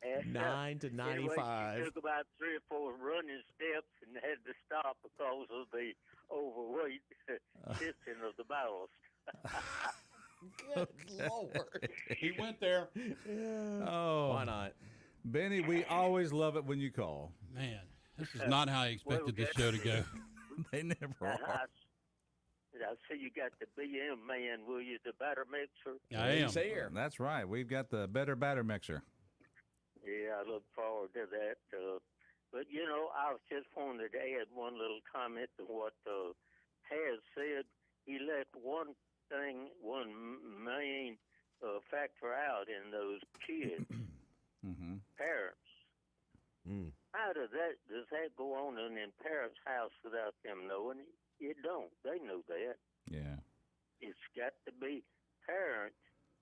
And, 9 to 95. Anyway, she took about 3 or 4 running steps and had to stop because of the overweight shifting of the ballast. Good Lord. He went there. Oh. Why not? Benny, we always love it when you call. Man, this is not how I expected this show to go. They never are. I see you got the BM man, will you, the batter mixer? I am. He's here. That's right. We've got the better batter mixer. Yeah, I look forward to that. But, I was just wanted to add one little comment to what Has said. He left one main factor out in those kids, parents. How does that go on in parents' house without them knowing? It don't. They know that. Yeah. It's got to be parents,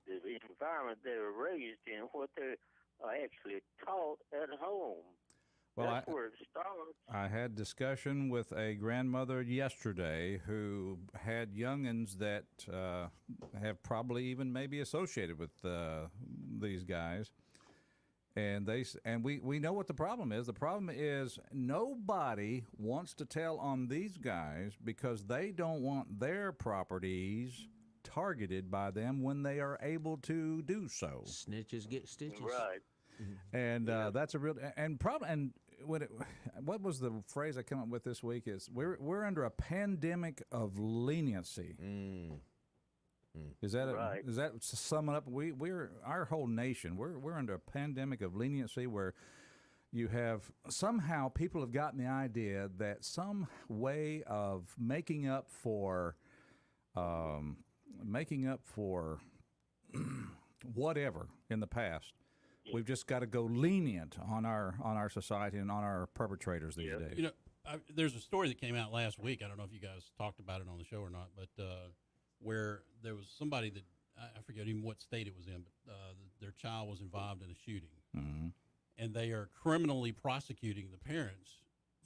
the environment they're raised in, what they're actually taught at home. Well, That's where it starts. I had discussion with a grandmother yesterday who had youngins that have probably even maybe associated with these guys. And we know what the problem is. The problem is nobody wants to tell on these guys because they don't want their properties targeted by them when they are able to do so. Snitches get stitches. Right. And that's a real problem. And what was the phrase I came up with this week? Is we're under a pandemic of leniency. Is that right? Is that summing up? We're our whole nation. We're under a pandemic of leniency where you have somehow people have gotten the idea that some way of making up for whatever in the past. We've just got to go lenient on our society and on our perpetrators these days. There's a story that came out last week. I don't know if you guys talked about it on the show or not, but where there was somebody that I forget even what state it was in, but their child was involved in a shooting, and they are criminally prosecuting the parents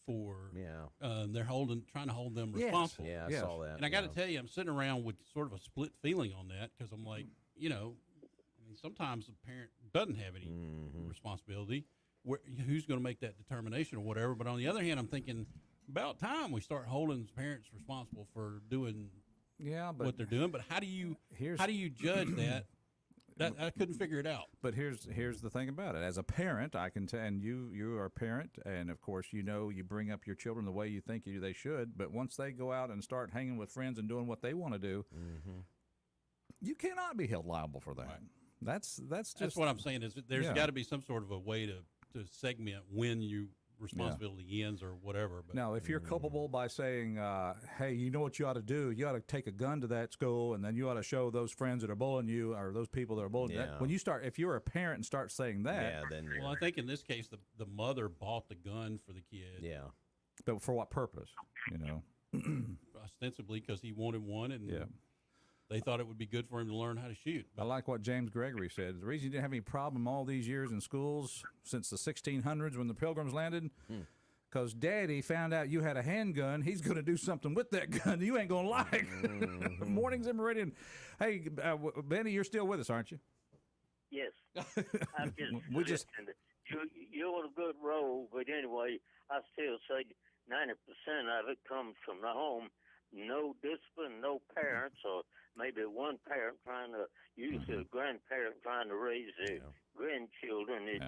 for. Yeah. They're trying to hold them responsible. Yeah, I saw that. And I got to tell you, I'm sitting around with sort of a split feeling on that because I'm like, I mean, sometimes the parent doesn't have any responsibility. Who's going to make that determination or whatever? But on the other hand, I'm thinking about time we start holding parents responsible for doing what they're doing. But how do you judge that? I couldn't figure it out. But here's the thing about it. As a parent, I can tell, and you are a parent, and of course you bring up your children the way you think they should. But once they go out and start hanging with friends and doing what they want to do, you cannot be held liable for that. Right. That's what I'm saying. Is there's got to be some sort of a way to segment when responsibility ends or whatever. But now, if you're culpable by saying, hey, you know what you ought to do? You ought to take a gun to that school, and then you ought to show those friends that are bullying you or those people that are bullying you. When you start, if you're a parent and start saying that. Then I think in this case, the mother bought the gun for the kid. Yeah. But for what purpose? Ostensibly because he wanted one, and they thought it would be good for him to learn how to shoot. I like what James Gregory said. The reason you didn't have any problem all these years in schools since the 1600s when the Pilgrims landed, because Daddy found out you had a handgun. He's going to do something with that gun you ain't going to like. Mornings in Meridian. Hey, Benny, you're still with us, aren't you? Yes. I'm just you're on a good roll, but anyway, I still say 90% of it comes from the home. No discipline, no parents, or maybe one parent trying to, usually a grandparent trying to raise their grandchildren. It's,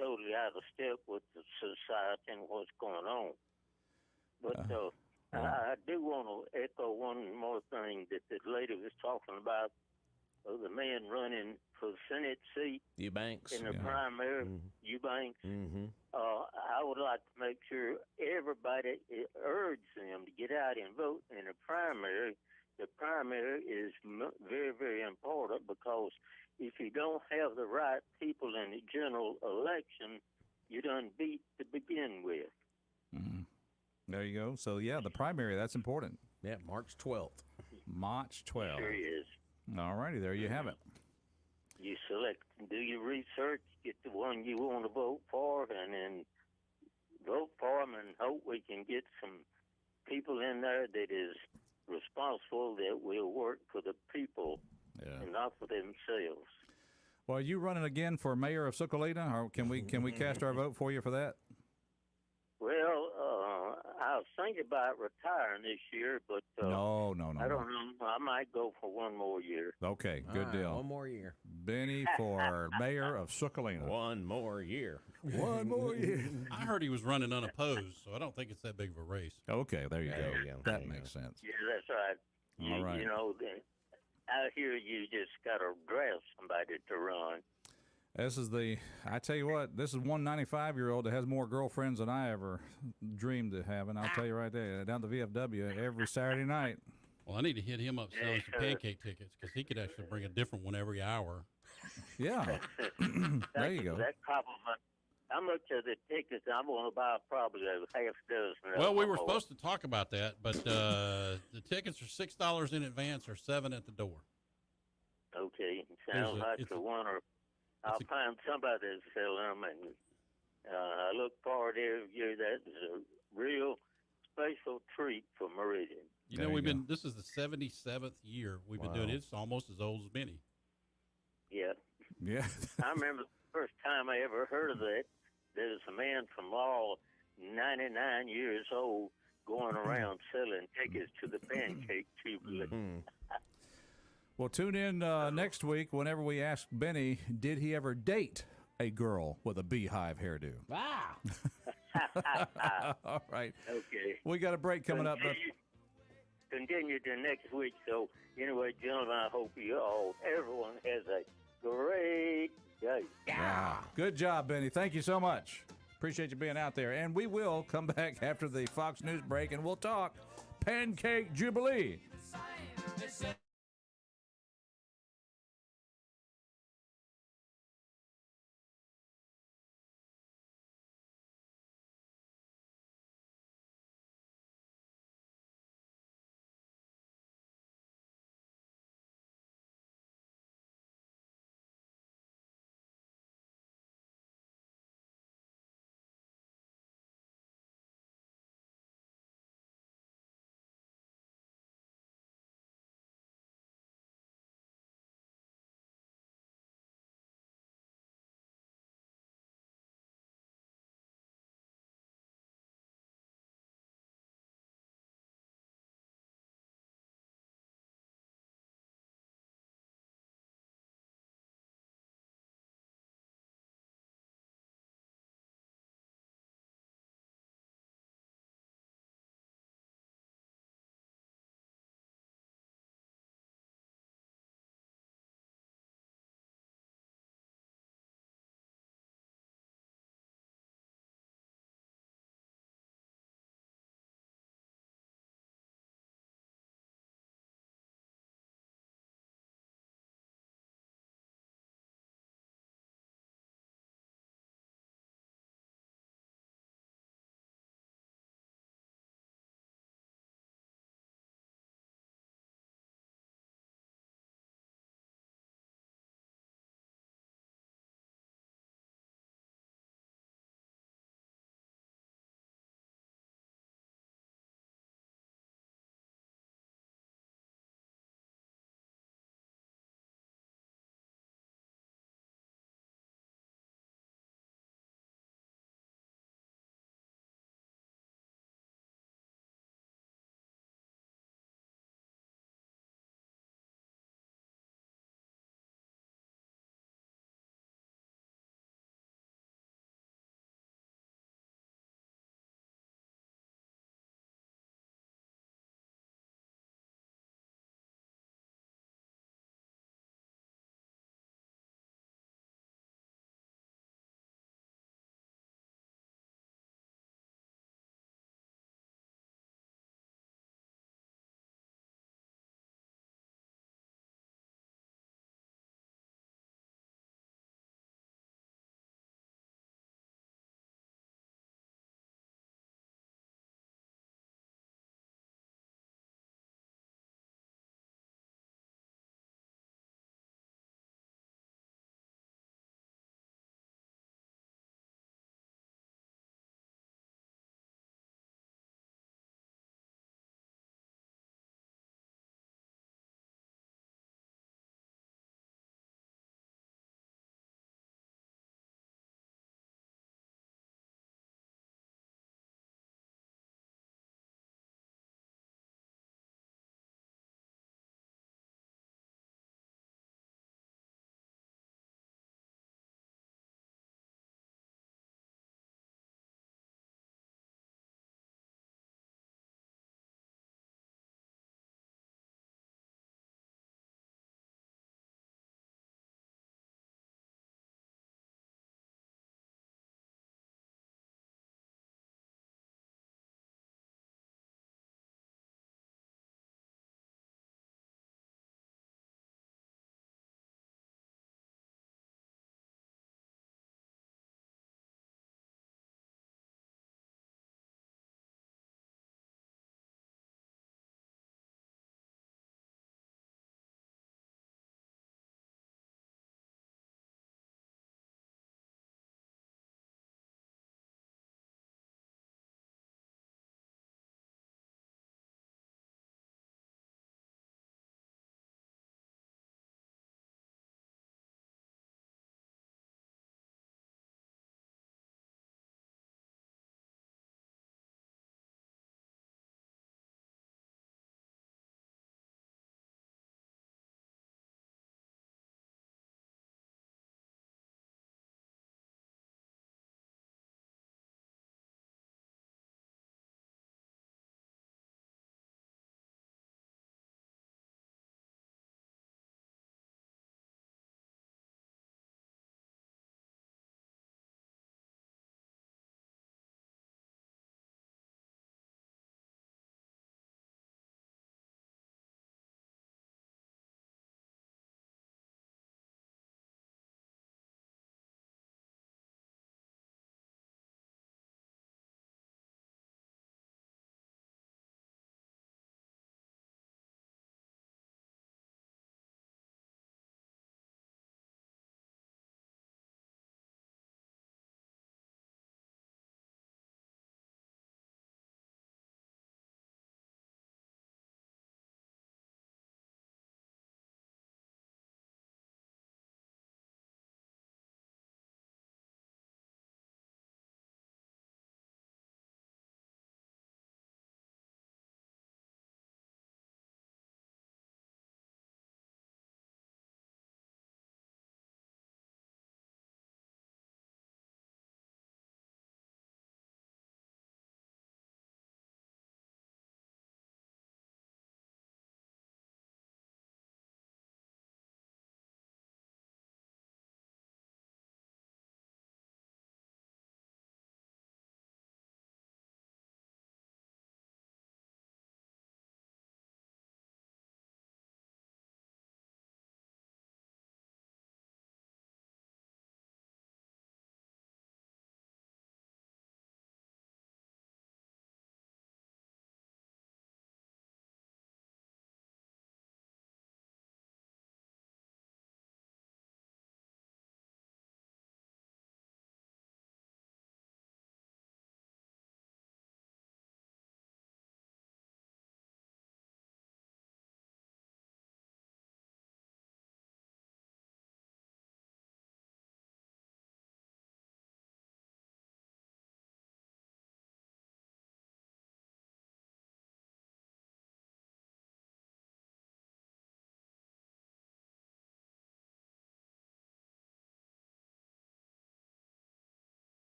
totally out of step with the society and what's going on. But I do want to echo one more thing that the lady was talking about, the man running for the Senate seat Eubanks in the primary, Eubanks. I would like to make sure everybody urge them to get out and vote in the primary. The primary is very, very important because if you don't have the right people in the general election, you done beat to begin with. There you go. So, the primary, that's important. Yeah, March 12th. March 12th. Sure is. All righty, there you have it. You select, do your research, get the one you want to vote for, and then vote for them and hope we can get some people in there that is responsible, that will work for the people and not for themselves. Well, are you running again for mayor of Succolina, or can we cast our vote for you for that? Well, I was thinking about retiring this year, but no. I don't know. I might go for one more year. Okay, good deal. One more year. Benny for mayor of Succolina. One more year. One more year. I heard he was running unopposed, so I don't think it's that big of a race. Okay, there you go. That makes sense. Yeah, that's right. All right. Out here you just got to draft somebody to run. I tell you what, this is one 95-year-old that has more girlfriends than I ever dreamed of having. I'll tell you right there, down to VFW every Saturday night. Well, I need to hit him up selling some pancake tickets because he could actually bring a different one every hour. Yeah. There you go. That compliment. How much are the tickets? I'm going to buy probably a half dozen. Well, we were supposed to talk about that, but the tickets are $6 in advance or $7 at the door. Okay. Sounds like the one or I'll find somebody that's selling them, and I look forward every year. That is a real special treat for Meridian. This is the 77th year we've been doing it. It's almost as old as Benny. Yeah. Yeah. I remember the first time I ever heard of that. There was a man from Laurel, 99 years old, going around selling tickets to the Pancake Jubilee. Well, tune in next week whenever we ask Benny, did he ever date a girl with a beehive hairdo? All right. Okay. We got a break coming up. Continue to next week. So, anyway, gentlemen, I hope everyone has a great day. Yeah. Good job, Benny. Thank you so much. Appreciate you being out there. And we will come back after the Fox News break, and we'll talk Pancake Jubilee.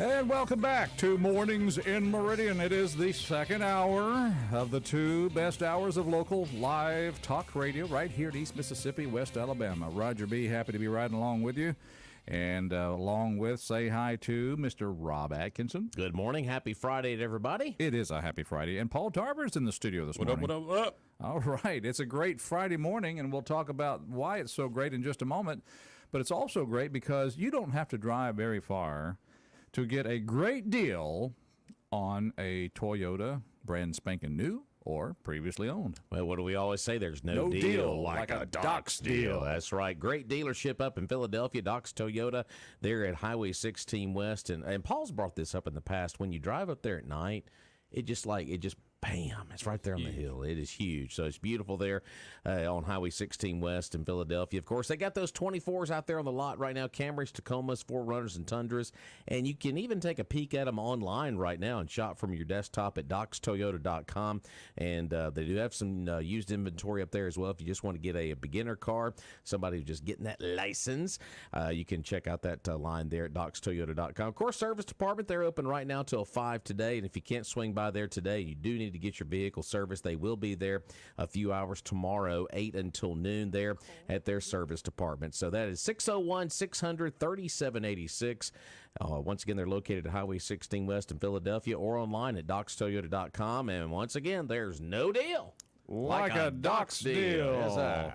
And welcome back to Mornings in Meridian. It is the second hour of the two best hours of local live talk radio right here in East Mississippi, West Alabama. Roger B., happy to be riding along with you. And along with, say hi to Mr. Rob Atkinson. Good morning. Happy Friday to everybody. It is a happy Friday. And Paul Tarver's in the studio this morning. What up? All right. It's a great Friday morning, and we'll talk about why it's so great in just a moment. But it's also great because you don't have to drive very far to get a great deal on a Toyota brand spanking new or previously owned. Well, what do we always say? There's no deal like a Doc's deal. That's right. Great dealership up in Philadelphia, Doc's Toyota. They're at Highway 16 West. And Paul's brought this up in the past. When you drive up there at night, it just bam, it's right there on the hill. It is huge. So it's beautiful there on Highway 16 West in Philadelphia. Of course, they got those 24s out there on the lot right now, Camrys, Tacomas, 4Runners, and Tundras. And you can even take a peek at them online right now and shop from your desktop at docstoyota.com. And they do have some used inventory up there as well. If you just want to get a beginner car, somebody who's just getting that license, you can check out that line there at docstoyota.com. Of course, service department, they're open right now till 5 today. And if you can't swing by there today, you do need to get your vehicle serviced. They will be there a few hours tomorrow, 8 until noon there at their service department. So that is 601-600-3786. Once again, they're located at Highway 16 West in Philadelphia or online at docstoyota.com. And once again, there's no deal like a Doc's deal.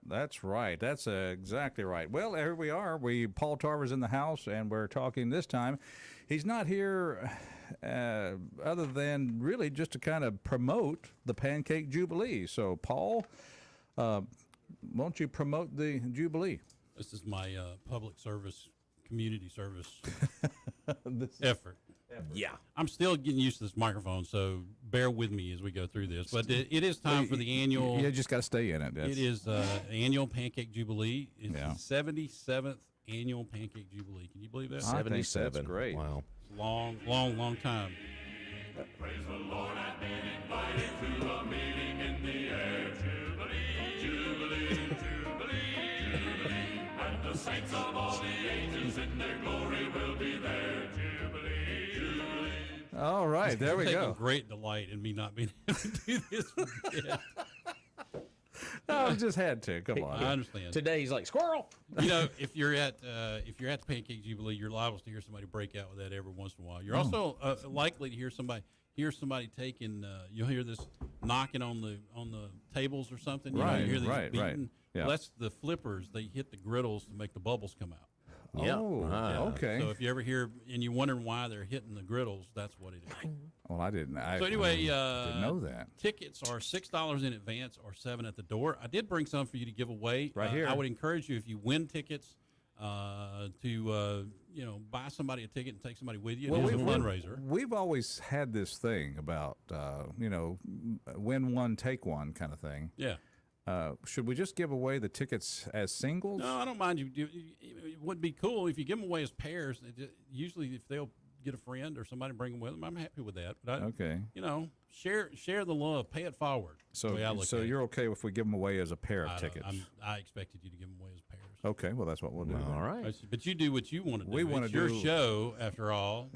That's right. That's exactly right. Well, here we are. Paul Tarver's in the house, and we're talking this time. He's not here other than really just to kind of promote the Pancake Jubilee. So, Paul, won't you promote the Jubilee? This is my public service, community service effort. Yeah. I'm still getting used to this microphone, so bear with me as we go through this. But it is time for the annual. You just got to stay in it. It is annual Pancake Jubilee. It's the 77th annual Pancake Jubilee. Can you believe that? 77. That's great. Wow. It's a long time. Praise the Lord, I've been invited to a meeting in the air. Jubilee, Jubilee, Jubilee, Jubilee. And the saints of all the ages in their glory will be there. Jubilee, Jubilee. All right, there we go. Great delight in me not being able to do this. I just had to. Come on. I understand. Today he's like, squirrel. You know, if you're at the Pancake Jubilee, you're liable to hear somebody break out with that every once in a while. You're also likely to hear somebody taking. You'll hear this knocking on the tables or something. You know, you hear these beating. Yeah. Well, that's the flippers. They hit the griddles to make the bubbles come out. Oh, okay. So if you ever hear and you're wondering why they're hitting the griddles, that's what it is. Well, I didn't. So anyway, didn't know that. Tickets are $6 in advance or $7 at the door. I did bring some for you to give away. Right here. I would encourage you, if you win tickets, to buy somebody a ticket and take somebody with you. It's a fundraiser. We've always had this thing about win one, take one kind of thing. Yeah. Should we just give away the tickets as singles? No, I don't mind you. It would be cool if you give them away as pairs. Usually, if they'll get a friend or somebody bring them with them, I'm happy with that. But okay. Share the love, pay it forward. So you're okay if we give them away as a pair of tickets? I expected you to give them away as pairs. Okay, well that's what we'll do. All right. But you do what you want to do. We want to do your show, after all.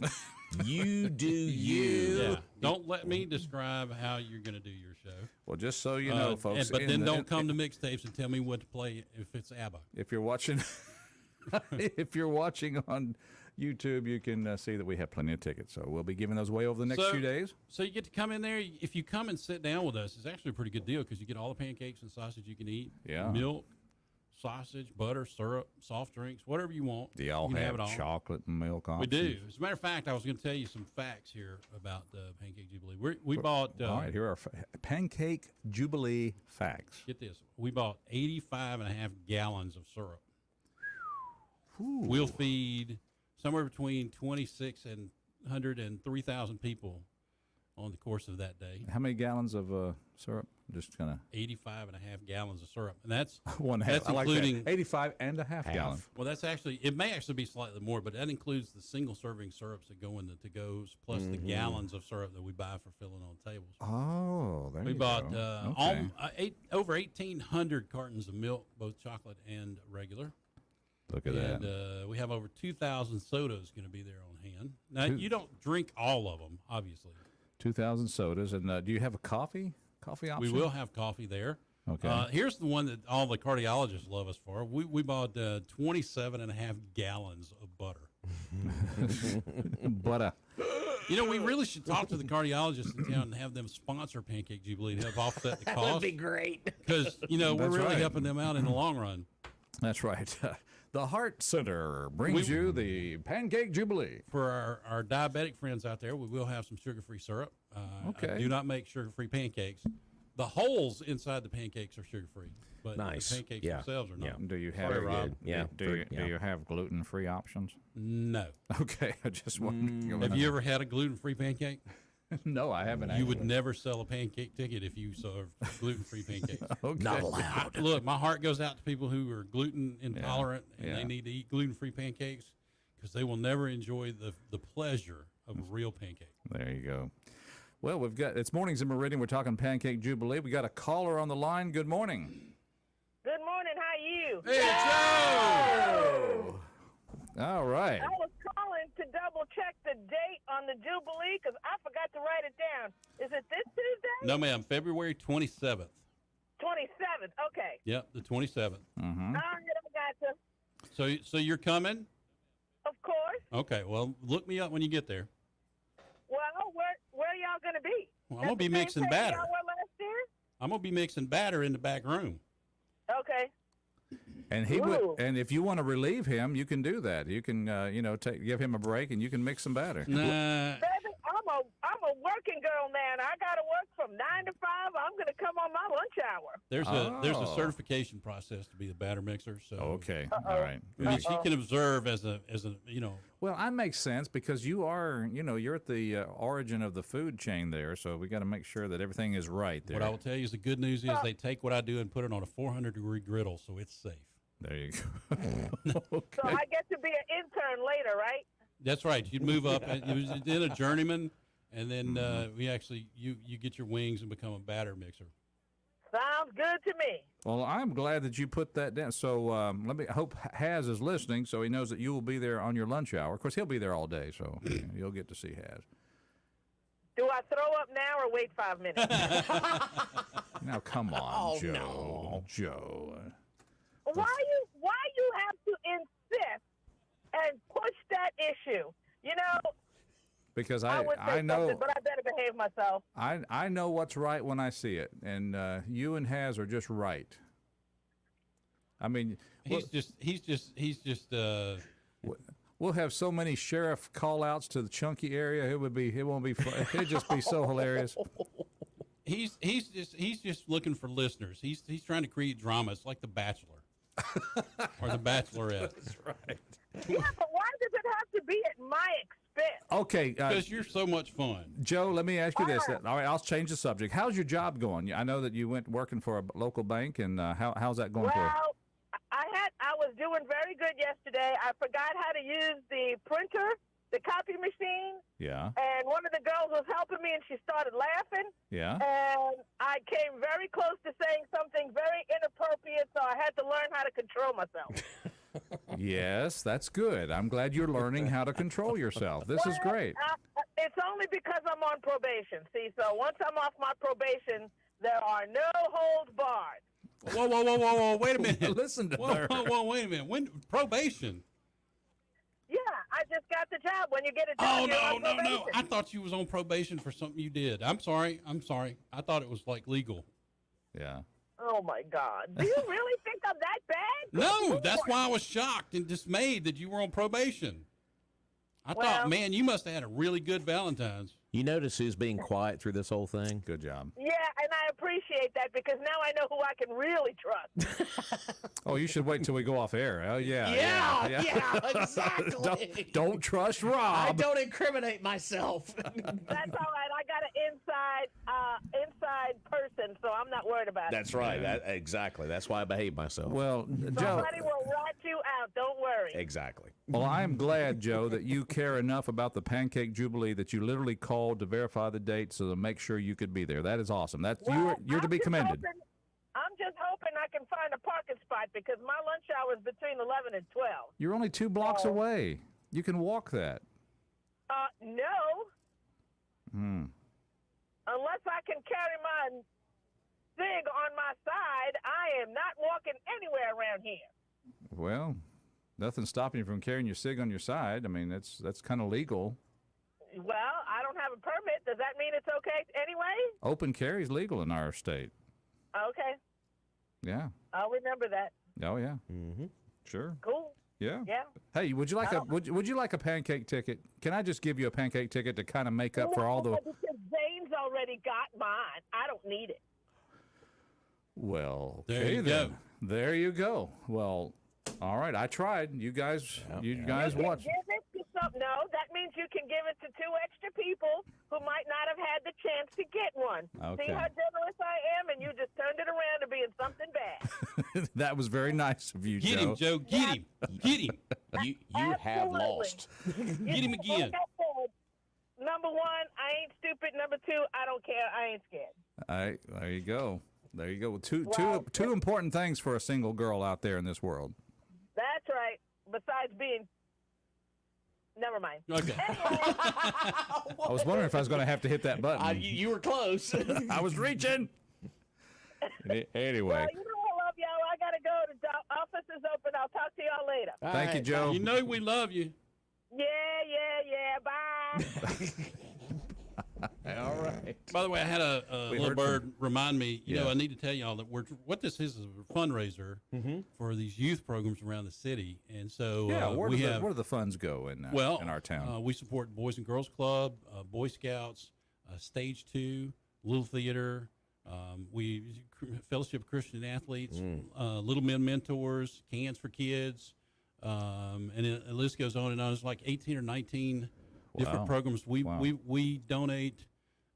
You do you. Yeah. Don't let me describe how you're going to do your show. Well, just so you know, folks. But then don't come to mixtapes and tell me what to play if it's ABBA. If you're watching, on YouTube, you can see that we have plenty of tickets. So we'll be giving those away over the next few days. So you get to come in there. If you come and sit down with us, it's actually a pretty good deal because you get all the pancakes and sausage you can eat. Yeah. Milk, sausage, butter, syrup, soft drinks, whatever you want. Do y'all have chocolate and milk options? We do. As a matter of fact, I was going to tell you some facts here about the Pancake Jubilee. We bought... all right, here are Pancake Jubilee facts. Get this. We bought 85.5 gallons of syrup. Ooh. We'll feed somewhere between 2,600 and 3,000 people on the course of that day. How many gallons of syrup? Just kind of 85.5 gallons of syrup, and that's one half. That's including 85.5 gallons. Well, it may actually be slightly more, but that includes the single serving syrups that go in the to-goes, plus the gallons of syrup that we buy for filling on tables. Oh, there we you bought go. over 1,800 cartons of milk, both chocolate and regular. Look at and, that. we have over 2,000 sodas going to be there on hand. Now, you don't drink all of them, obviously. 2,000 sodas. And do you have a coffee option? We will have coffee there. Okay. Here's the one that all the cardiologists love us for. We bought 27.5 gallons of butter. Butter. You know, we really should talk to the cardiologists in town and have them sponsor Pancake Jubilee to help offset the cost. That would be great. Because, you know, we're That's really right. helping them out in the long run. That's right. The Heart Center brings you the Pancake Jubilee. For our diabetic friends out there, we will have some sugar-free syrup. Okay. I do not make sugar-free pancakes. The holes inside the pancakes are sugar-free, but Nice. the pancakes Yeah. themselves are not. Yeah. Do you have Very good. Yeah. Do you have gluten-free options? No. Okay, I just wondered. Have you ever had a gluten-free pancake? No, I haven't. You would never sell a pancake ticket if you served gluten-free pancakes. Okay. Not allowed. Look, my heart goes out to people who are gluten intolerant and Yeah. they need to eat gluten-free pancakes because they will never enjoy the pleasure of a real pancake. There you go. Well, it's Mornings in Meridian. We're talking Pancake Jubilee. We got a caller on the line. Good morning. Good morning. How you? Hey, Joe! All right. I was calling to double check the date on the Jubilee because I forgot to write it down. Is it this Tuesday? No, ma'am. February 27th. 27th. Okay. Yep, the 27th. Mm-hmm. All right, I gotcha. So you're coming? Of course. Okay. Well, look me up when you get there. Well, where y'all gonna be? Well, I'm gonna be At the same mixing place batter. y'all were last year? I'm gonna be mixing batter in the back room. Okay. And and if you want to relieve him, you can do that. You can, give him a break, and you can mix some batter. Nah. Baby, I'm a working girl now. I gotta work from 9 to 5. I'm gonna come on my lunch hour. There's a certification process to be the batter mixer. So Okay. All right. I mean, she can observe as a Well, that makes sense because you're at the origin of the food chain there, so we got to make sure that everything is right there. What I will tell you is the good news is they take what I do and put it on a 400-degree griddle, so it's safe. There you go. So I get to be an intern later, right? That's right. You'd move up. It was then a journeyman, and then we actually you get your wings and become a batter mixer. Sounds good to me. Well, I'm glad that you put that down. So I hope Haz is listening, so he knows that you will be there on your lunch hour. Of course, he'll be there all day, so you'll get to see Haz. Do I throw up now or wait 5 minutes? Now, come on, Oh, Joe. no. Joe. Why you have to insist and push that issue? You know, Because I would say I know something, but I better behave myself. I know what's right when I see it, and you and Haz are just right. I mean, He's just. we'll have so many sheriff call-outs to the Chunky area. It won't be fun. It'd just be so hilarious. He's just looking for listeners. He's trying to create drama. It's like The Bachelor or The Bachelorette. That's right. Yeah, but why does it have to be at my expense? Okay, Because you're so much fun. Joe, let me ask you this. All right, I'll change the subject. How's your job going? I know that you went working for a local bank, and how's that going for you? Well, I was doing very good yesterday. I forgot how to use the printer, the copy machine. Yeah. And one of the girls was helping me, and she started laughing. Yeah. And I came very close to saying something very inappropriate, so I had to learn how to control myself. Yes, that's good. I'm glad you're learning how to control yourself. This is great. It's only because I'm on probation. See, so once I'm off my probation, there are no holds barred. Whoa! Wait a minute. Listen to her. Whoa! Wait a minute. When probation? Yeah, I just got the job. When you get a job, Oh you're on no! probation. I thought you was on probation for something you did. I'm sorry. I thought it was like legal. Yeah. Oh my God! Do you really think I'm that bad? No, that's why I was shocked and dismayed that you were on probation. I thought, man, you must have had a really good Valentine's. You notice who's being quiet through this whole thing? Good job. Yeah, and I appreciate that because now I know who I can really trust. Oh, you should wait until we go off air. Oh, yeah. Yeah, exactly. Don't trust Rob. I don't incriminate myself. That's all right. I got an inside person, so I'm not worried about it. That's right. Exactly. That's why I behave myself. Well, Joe. Somebody will rat you out. Don't worry. Exactly. Well, I'm glad, Joe, that you care enough about the Pancake Jubilee that you literally called to verify the date so to make sure you could be there. That is awesome. You're to be commended. I'm just hoping I can find a parking spot spot because my lunch hour is between 11 and 12. You're only 2 blocks away. You can walk that. No. Unless I can carry my cig on my side, I am not walking anywhere around here. Well, nothing's stopping you from carrying your cig on your side. I mean, that's kind of legal. Well, I don't have a permit. Does that mean it's okay anyway? Open carry is legal in our state. Okay. Yeah. I'll remember that. Oh yeah. Sure. Cool. Yeah. Yeah. Hey, would you like would you like a pancake ticket? Can I just give you a pancake ticket to kind of make up for all the? Because Zane's already got mine. I don't need it. Well, There okay you then. go. There you go. Well, all right. I tried. You guys watched. Give it to no, that means you can give it to 2 extra people who might not have had the chance to get one. Okay. See how generous I am, and you just turned it around to being something bad. That was very nice of you, Get Joe. him, Joe. Get him. Get him. You have lost. Get him again. Like I said, number 1, I ain't stupid. Number 2, I don't care. I ain't scared. All right. There you go. There you go. Two important things for a single girl out there in this world. That's right. Besides being. Never mind. Okay. I was wondering if I was going to have to hit that button. You were close. I was reaching. Anyway. Well, you know I love y'all. I got to go. The office is open. I'll talk to y'all later. Thank you, Joe. You know we love you. Yeah. Bye. All right. By the way, I had a little bird remind me, you know, Yeah. I need to tell y'all that what this is a fundraiser for these youth programs around the city. And so Where do the funds go in our town? We support Boys and Girls Club, Boy Scouts, Stage 2, Little Theater, Fellowship of Christian Athletes, Little Men Mentors, Cans for Kids, and the list goes on and on. It's like 18 or 19 different programs. We donate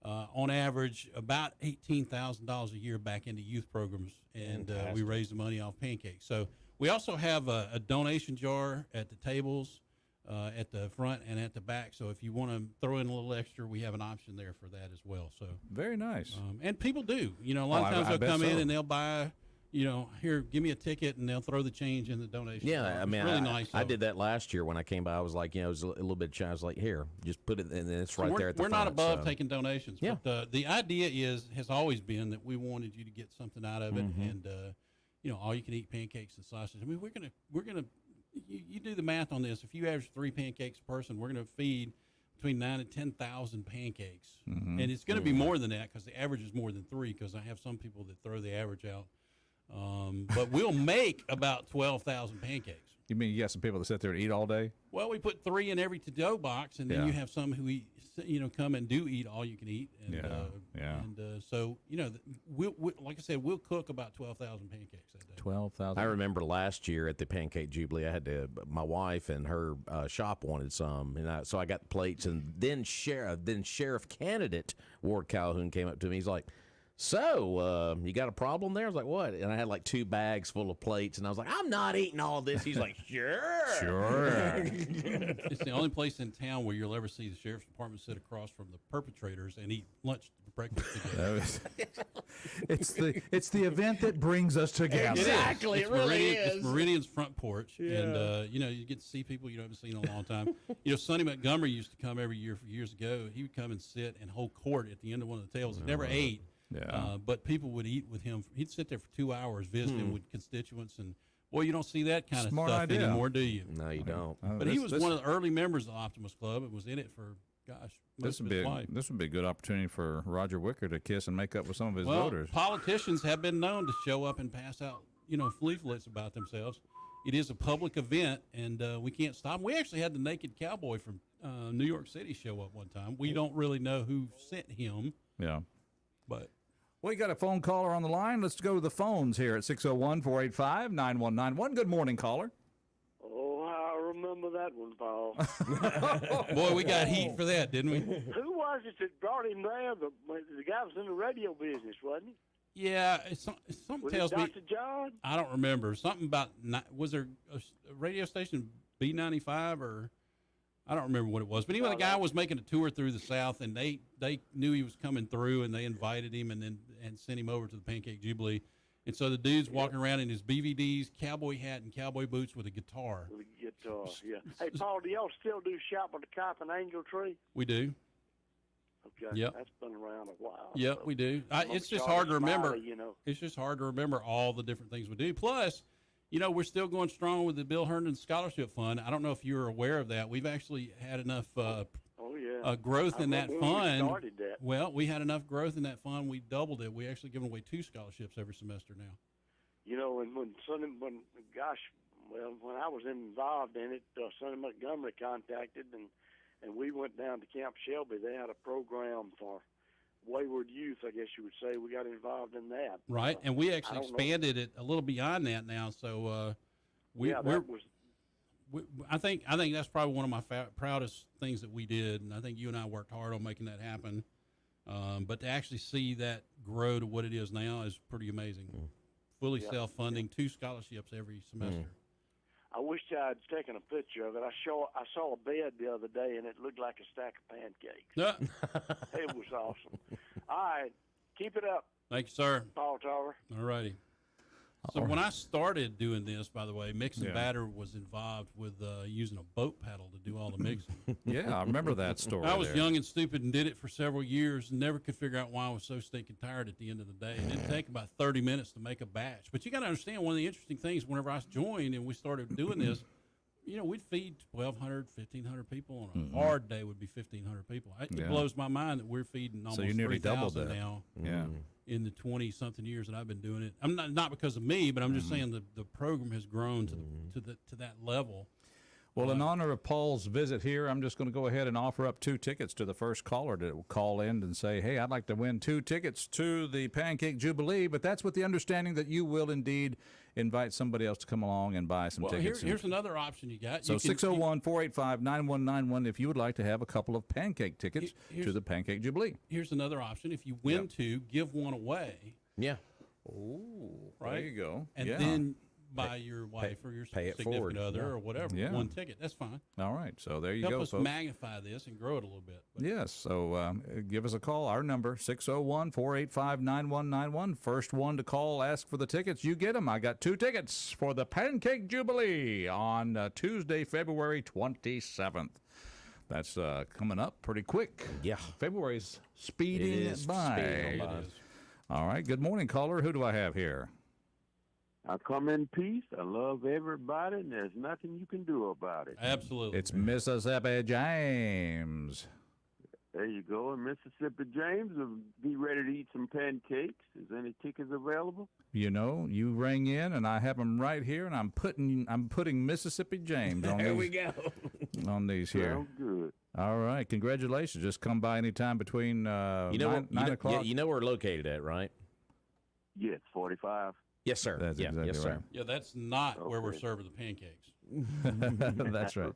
on average about $18,000 a year back into youth programs, and we raise the money off pancakes. So we also have a donation jar at the tables, at the front and at the back. So if you want to throw in a little extra, we have an option there for that as well. So very nice. And people do. You know, a lot of times they'll come in and they'll buy. You know, here, give me a ticket, and they'll throw the change in the donation. Yeah, I mean, really nice. I did that last year when I came by. I was like, it was a little bit shy. I was like, here, just put it, and then it's right there at the front. We're not above taking donations. Yeah. But the idea has always been that we wanted you to get something out of it, and you know, all you can eat pancakes and sausage. I mean, we're gonna. You do the math on this. If you average 3 pancakes a person, we're gonna feed between 9,000 and 10,000 pancakes, and it's going to be more than that because the average is more than 3. Because I have some people that throw the average out. But we'll make about 12,000 pancakes. You mean you got some people that sit there and eat all day? Well, we put 3 in every to-go box, and then you have some who eat, come and do eat all you can eat. And, And so, we'll, like I said, we'll cook about 12,000 pancakes that day. 12,000. I remember last year at the Pancake Jubilee, I had to. My wife and her shop wanted some, and so I got the plates. And then sheriff candidate Ward Calhoun came up to me. He's like, "So, you got a problem there?" I was like, "What?" And I had like 2 bags full of plates, and I was like, "I'm not eating all this." He's like, "Sure." It's the only place in town where you'll ever see the sheriff's department sit across from the perpetrators and eat lunch, breakfast together. It's the event that brings us together. Exactly, it really is. It's Meridian's front porch, and you get to see people you haven't seen in a long time. Sonny Montgomery used to come every year years ago. He would come and sit and hold court at the end of one of the tables. He never ate. Yeah. But people would eat with him. He'd sit there for 2 hours visiting with constituents, and boy, you don't see that kind of Smart stuff idea. anymore, do you? No, you don't. But he was one of the early members of the Optimus Club. It was in it for most of his life. This would be a good opportunity for Roger Wicker to kiss and make up with some of his voters. Politicians have been known to show up and pass out, leaflets about themselves. It is a public event, and we can't stop them. We actually had the Naked Cowboy from New York City show up one time. We don't really know who sent him. Yeah. But we got a phone caller on the line. Let's go to the phones here at 601-485-9191. Good morning, caller. Oh, I remember that one, Paul. Boy, we got heat for that, didn't we? Who was it that brought him there? The guy was in the radio business, wasn't he? Yeah, something Was tells it me. Dr. John? I don't remember. Something about, was there a radio station, B95, or I don't remember what it was. But anyway, the guy was making a tour through the South, and they knew he was coming through, and they invited him and sent him over to the Pancake Jubilee. And so the dude's walking around in his BVDs, cowboy hat, and cowboy boots with a guitar. With a guitar, yeah. Hey, Paul, do y'all still do Shop with the Cop and Angel Tree? We do. Okay. Yep. That's been around a while. Yep, so. we do. It's just hard to remember. It's just hard to remember all the different things we do. Plus, we're still going strong with the Bill Herndon Scholarship Fund. I don't know if you're aware of that. We've actually had enough growth in that fund. We started that. Well, we had enough growth in that fund. We doubled it. We actually giving away 2 scholarships every semester now. And when I was involved in it, Sonny Montgomery contacted, and we went down to Camp Shelby. They had a program for wayward youth, I guess you would say. We got involved in that. Right, and we actually expanded it a little beyond that now. So I think that's probably one of my proudest things that we did, and I think you and I worked hard on making that happen. But to actually see that grow to what it is now is pretty amazing. Fully self-funding, 2 scholarships every semester. I wish I had taken a picture of it. I saw a bed the other day, and it looked like a stack of pancakes. It was awesome. All right, keep it up. Thank you, sir. Paul Tarver. All righty. So when I started doing this, by the way, Mix and Batter was involved with using a boat paddle to do all the mixing. Yeah, I remember that story. I was young and stupid and did it for several years and never could figure out why I was so stinking tired at the end of the day. It didn't take about 30 minutes to make a batch. But you got to understand, one of the interesting things whenever I joined and we started doing this, we'd feed 1,200, 1,500 people on a hard day would be 1,500 people. It blows my mind that we're feeding almost 3,000 now. Yeah. In the 20-something years that I've been doing it. I'm not because of me, but I'm just saying the program has grown to that level. Well, in honor of Paul's visit here, I'm just going to go ahead and offer up 2 tickets to the first caller to call in and say, hey, I'd like to win 2 tickets to the Pancake Jubilee, but that's with the understanding that you will indeed invite somebody else to come along and buy some tickets. Here's another option you got. So 601-485-9191 if you would like to have a couple of pancake tickets to the Pancake Jubilee. Here's another option. If you win 2, give 1 away. Yeah. Oh, right? There you go. And then buy your wife or your significant other or whatever 1 ticket. That's fine. All right. So there you go, Help us folks. magnify this and grow it a little bit. Yes. So give us a call. Our number, 601-485-9191. First one to call, ask for the tickets. You get them. I got 2 tickets for the Pancake Jubilee on Tuesday, February 27th. That's coming up pretty quick. Yeah. February's speeding by. All right. Good morning, caller. Who do I have here? I come in peace. I love everybody, and there's nothing you can do about it. Absolutely. It's Mississippi James. There you go. And Mississippi James will be ready to eat some pancakes. Is any tickets available? You ring in, and I have them right here, and I'm putting Mississippi James on there these. We go. On these here. Sounds good. All right. Congratulations. Just come by anytime between 9 o'clock. Yeah, you know where we're located at, right? Yes, 45. Yes, sir. That's exactly yes, right. sir. Yeah, that's not where we're serving the pancakes. That's right.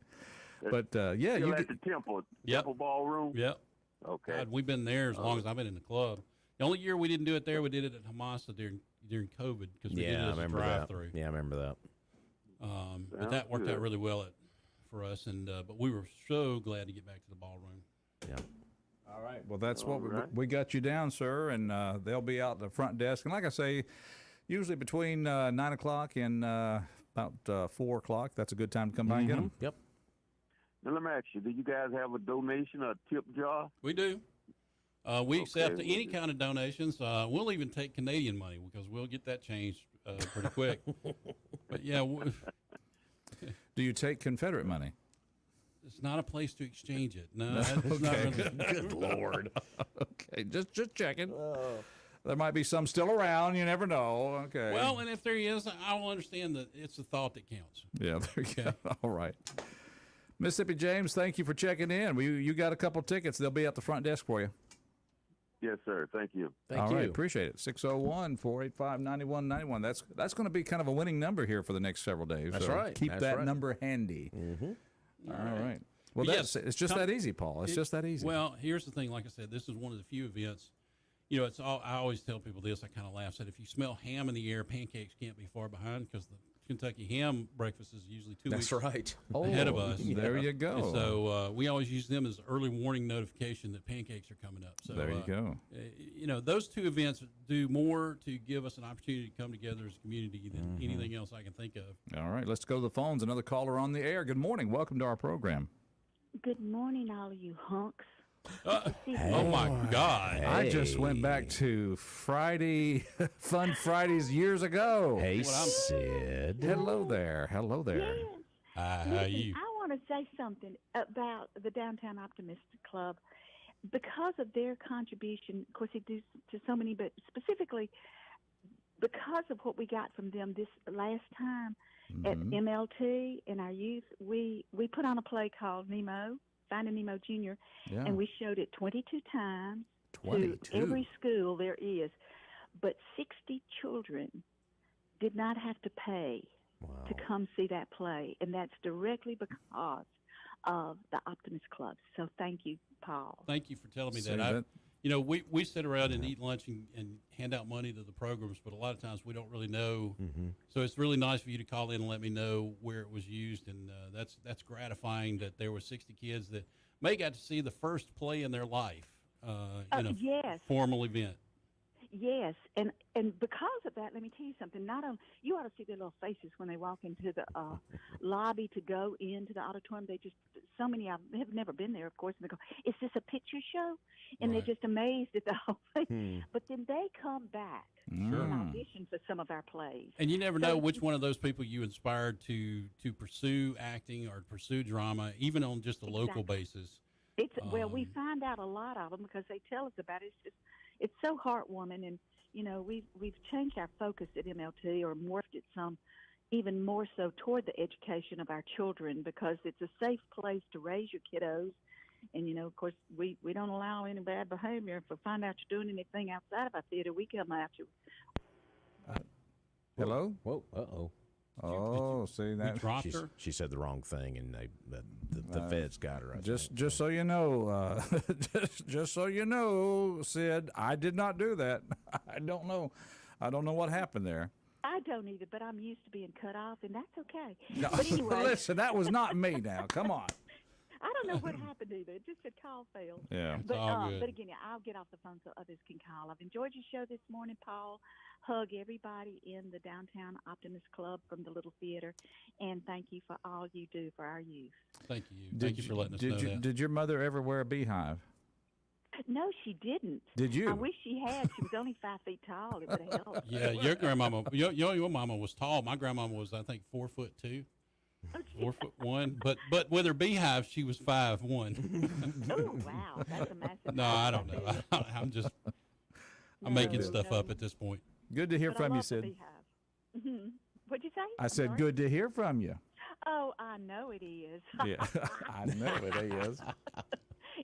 But Still at the Temple Ballroom. Yep. Okay. God, we've been there as long as I've been in the club. The only year we didn't do it there, we did it at Hamasa during COVID because we did it as a drive-through. Yeah, I remember that. But that worked out really well for us, and but we were so glad to get back to the ballroom. Yeah. All right. Well, that's what we got you down, sir, and they'll be out at the front desk. And like I say, usually between 9 o'clock and about 4 o'clock, that's a good time to come by and get them. Yep. Now, let me ask you, do you guys have a donation or a tip jar? We do. We accept any kind of donations. We'll even take Canadian money because we'll get that changed pretty quick. But, yeah. Do you take Confederate money? It's not a place to exchange it. No, it's not really. Good Lord. Okay, just checking. There might be some still around. You never know. Okay. Well, and if there is, I will understand that it's the thought that counts. Yeah, there you go. All right. Mississippi James, thank you for checking in. You got a couple tickets. They'll be at the front desk for you. Yes, sir. Thank you. Thank you. All right, appreciate it. 601-485-9191. That's going to be kind of a winning number here for the next several days. That's so right. Keep that number handy. All right. Well, it's just that easy, Paul. It's just that easy. Well, here's the thing. Like I said, this is one of the few events. I always tell people this. I kind of laugh. Said if you smell ham in the air, pancakes can't be far behind because Kentucky ham breakfast is usually 2 That's weeks right. ahead of us. There you go. And so we always use them as early warning notification that pancakes are coming up. So there you go. You know, those two events do more to give us an opportunity to come together as a community than anything else I can think of. All right, let's go to the phones. Another caller on the air. Good morning. Welcome to our program. Good morning, all of you hunks. Oh my God! Hey. I just went back to Friday, Fun Fridays years ago. Hey, Sid. Hello there. Hello there. Yes. How Listen, you? I want to say something about the Downtown Optimist Club because of their contribution. Of course, they do to so many, but specifically because of what we got from them this last time at MLT and our youth. We put on a play called Nemo. Finding Nemo Jr., and we showed it 22 times 22. to every school there is. But 60 children did not have to pay to come see that play, and that's directly because of the Optimist Club. So thank you, Paul. Thank you for telling me that. You know, we sit around and eat lunch and hand out money to the programs, but a lot of times we don't really know. So it's really nice for you to call in and let me know where it was used, and that's gratifying that there were 60 kids that may got to see the first play in their life in a formal event. Yes, and because of that, let me tell you something. Not only you ought to see their little faces when they walk into the lobby to go into the auditorium. They just so many of them have never been there, of course, and they go, "Is this a picture show?" And they're just amazed at the whole thing. But then they come back and audition for some of our plays. And you never know which one of those people you inspired to pursue acting or pursue drama, even on just a local basis. It's well, we find out a lot of them because they tell us about it. It's so heartwarming, and you know we've changed our focus at MLT or morphed it some, even more so toward the education of our children because it's a safe place to raise your kiddos, and you know of course we don't allow any bad behavior. If we find out you're doing anything outside of our theater, we come at you. Hello? Whoa, uh-oh. Oh, see that? She said the wrong thing, and the feds got her. Just so you know, just so you know, Sid, I did not do that. I don't know what happened there. I don't either, but I'm used to being cut off, and that's okay. No, but anyway, listen, that was not me. Now, come on. I don't know what happened either. It just said call failed. Yeah, but all good. But again, I'll get off the phone so others can call. I've enjoyed your show this morning, Paul. Hug everybody in the Downtown Optimist Club from the Little Theater, and thank you for all you do for our youth. Thank you. Thank you for letting us know that. Did your mother ever wear a beehive? No, she didn't. Did you? I wish she had. She was only 5 feet tall. It would have helped. Yeah, your grandmama, your mama was tall. My grandmama was, I think, 4'2". 4'1", but with her beehive, she was 5'1". Oh wow, that's a massive. No, I don't know. I'm making stuff up at this point. Good to hear from you, Sid. What'd you say? I said, sorry? good to hear from you. Oh, I know it is. Yeah, I know it is.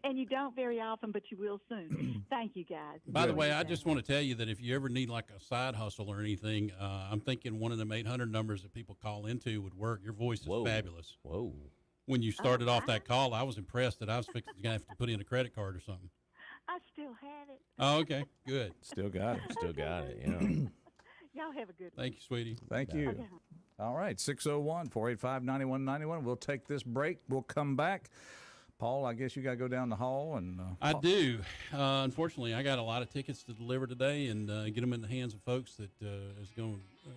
And you don't very often, but you will soon. Thank you, guys. By the way, I just want to tell you that if you ever need like a side hustle or anything, I'm thinking one of them 800 numbers that people call into would work. Your voice is fabulous. Whoa. When you started off that call, I was impressed that I was going to have to put in a credit card or something. I still have it. Oh, okay. Good. Still got it. Still got it, yeah. Y'all have a good one. Thank you, sweetie. Thank you. Okay. All right, 601-485-9191. We'll take this break. We'll come back. Paul, I guess you got to go down the hall. And I do. Unfortunately, I got a lot of tickets to deliver today and get them in the hands of folks that is going to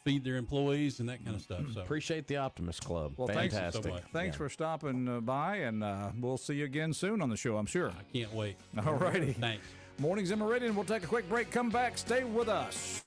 feed their employees and that kind of stuff. So appreciate the Optimist Club. Well, fantastic. Thanks for stopping by, and we'll see you again soon on the show, I'm sure. I can't wait. All righty. Thanks. Mornings in Meridian. We'll take a quick break. Come back. Stay with us.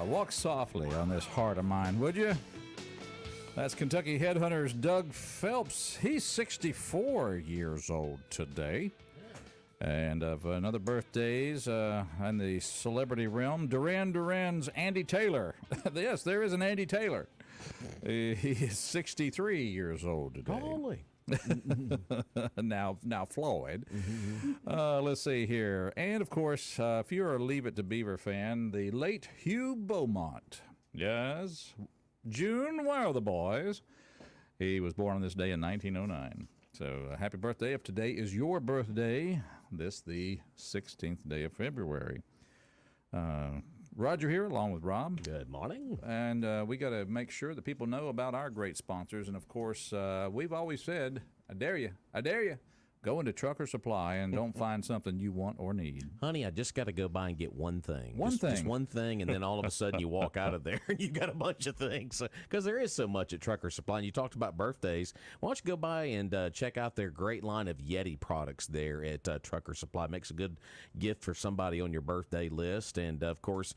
Walk softly on this heart of mine, would you? That's Kentucky Headhunters' Doug Phelps. He's 64 years old today. And of another birthdays in the celebrity realm, Duran Duran's Andy Taylor. Yes, there is an Andy Taylor. He is 63 years old today. Holy. now Floyd. Let's see here. And, of course, if you're a Leave It to Beaver fan, the late Hugh Beaumont. Yes, June Wow the Boys. He was born on this day in 1909. So happy birthday if today is your birthday, this the 16th day of February. Roger here along with Rob. Good morning. And we got to make sure that people know about our great sponsors. And, of course, we've always said, I dare you, go into Trucker Supply and don't find something you want or need. Honey, I just got to go by and get one thing. Just one thing, and then all of a sudden you walk out of there and you got a bunch of things. Because there is so much at Trucker Supply. And you talked about birthdays. Why don't you go by and check out their great line of Yeti products there at Trucker Supply. Makes a good gift for somebody on your birthday list. And, of course,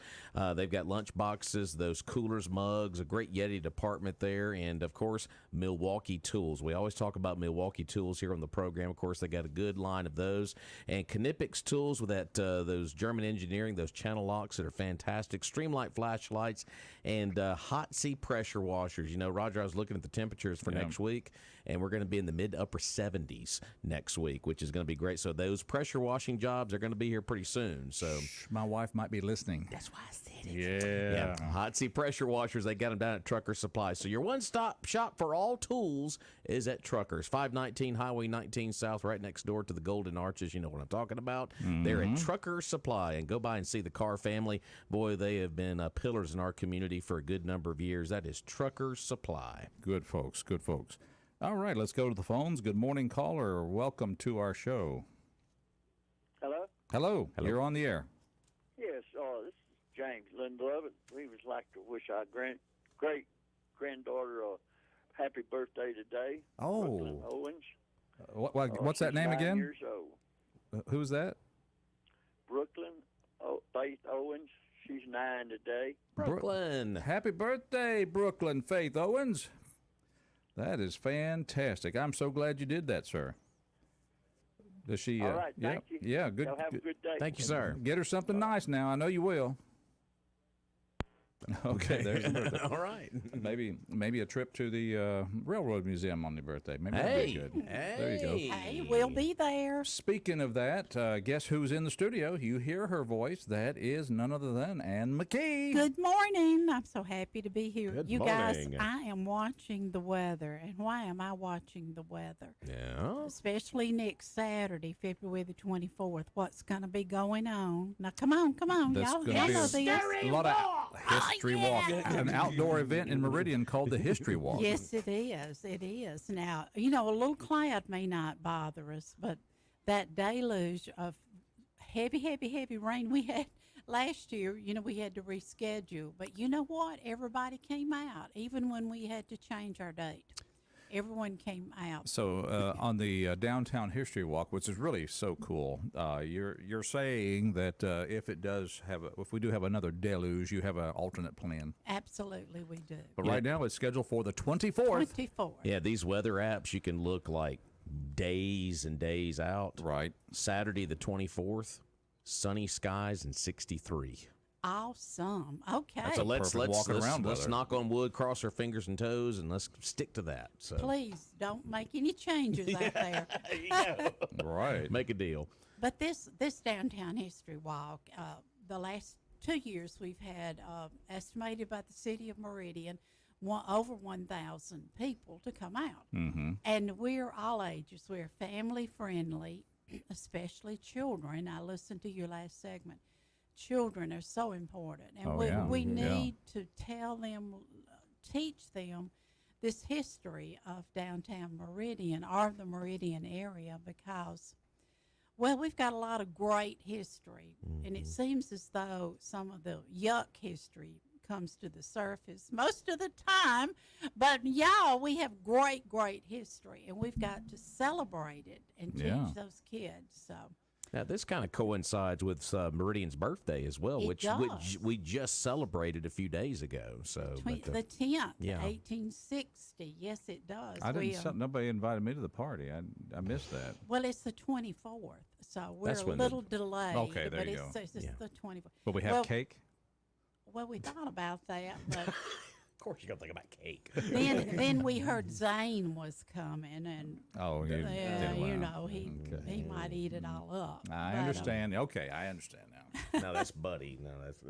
they've got lunch boxes, those coolers, mugs, a great Yeti department there. And, of course, Milwaukee tools. We always talk about Milwaukee tools here on the program. Of course, they got a good line of those, and Knipex tools with that those German engineering, those channel locks that are fantastic, Streamlight flashlights, and hot sea pressure washers. You know, Roger, I was looking at the temperatures for next week, and we're going to be in the mid to upper 70s next week, which is going to be great. So those pressure washing jobs are going to be here pretty soon. So my wife might be listening. That's why I said it. Yeah. Hot sea pressure washers, they got them down at Trucker Supply. So your one-stop shop for all tools is at Truckers, 519 Highway 19 South, right next door to the Golden Arches. You know what I'm talking about. They're at Trucker Supply, and go by and see the Carr family. Boy, they have been pillars in our community for a good number of years. That is Trucker Supply. Good folks, good folks. All right, let's go to the phones. Good morning, caller. Welcome to our show. Hello? Hello. You're on the air. Yes, this is James Lindlove. We would like to wish our great granddaughter a happy birthday today. Oh. Brooklyn Owens. What's that name 9 again? Years old. Who's that? Brooklyn Faith Owens. She's 9 today. Brooklyn. Happy birthday, Brooklyn Faith Owens. That is fantastic. I'm so glad you did that, sir. Does she? All right, thank you. Yeah, good. Y'all have a good day. Thank you, sir. Get her something nice now. I know you will. Okay, there's the birthday. All right. Maybe a trip to the Railroad Museum on your birthday. Maybe that'd be good. There you go. Hey, we'll be there. Speaking of that, guess who's in the studio? You hear her voice. That is none other than Ann McKee. Good morning. I'm so happy to be here. Good you guys, morning. I am watching the weather. And why am I watching the weather? Yeah. Especially next Saturday, February the 24th. What's going to be going on? Now, come on. That's Y'all gonna be know this. a lot of history walk. An outdoor event in Meridian called the History Walk. Yes, it is. It is. Now, you know, a little cloud may not bother us, but that deluge of heavy rain we had last year, you know, we had to reschedule. But you know what? Everybody came out, even when we had to change our date. Everyone came out. So on the downtown history walk, which is really so cool, you're saying that if we do have another deluge, you have an alternate plan. Absolutely, we do. But right now it's scheduled for the 24th. 24th. Yeah, these weather apps, you can look like days and days out. Right. Saturday the 24th, sunny skies and 63. Awesome. Okay. So let's weather. knock on wood, cross our fingers and toes, and let's stick to that. So Please don't make any changes out there. Right. Make a deal. But this downtown history walk, the last 2 years we've had estimated by the city of Meridian over 1,000 people to come out. Mm-hmm. And we're all ages. We're family friendly, especially children. I listened to your last segment. Children are so important, and we need to tell them, teach them this history of downtown Meridian or the Meridian area, because, well, we've got a lot of great history, and it seems as though some of the yuck history comes to the surface most of the time, but y'all, we have great history, and we've got to celebrate it and teach those kids. So Now, this kind of coincides with Meridian's birthday as well, which we just celebrated a few days ago. So the 10th, 1860. Yes, it does. I didn't. Nobody invited me to the party. I missed that. Well, it's the 24th, so we're a little delayed. Okay, there you go. It's the 24th. But we have cake. Well, we thought about that, but of course you're gonna think about cake. then we heard Zane was coming, and he might eat it all up. I understand. Okay, I understand now. No, that's Buddy. No, that's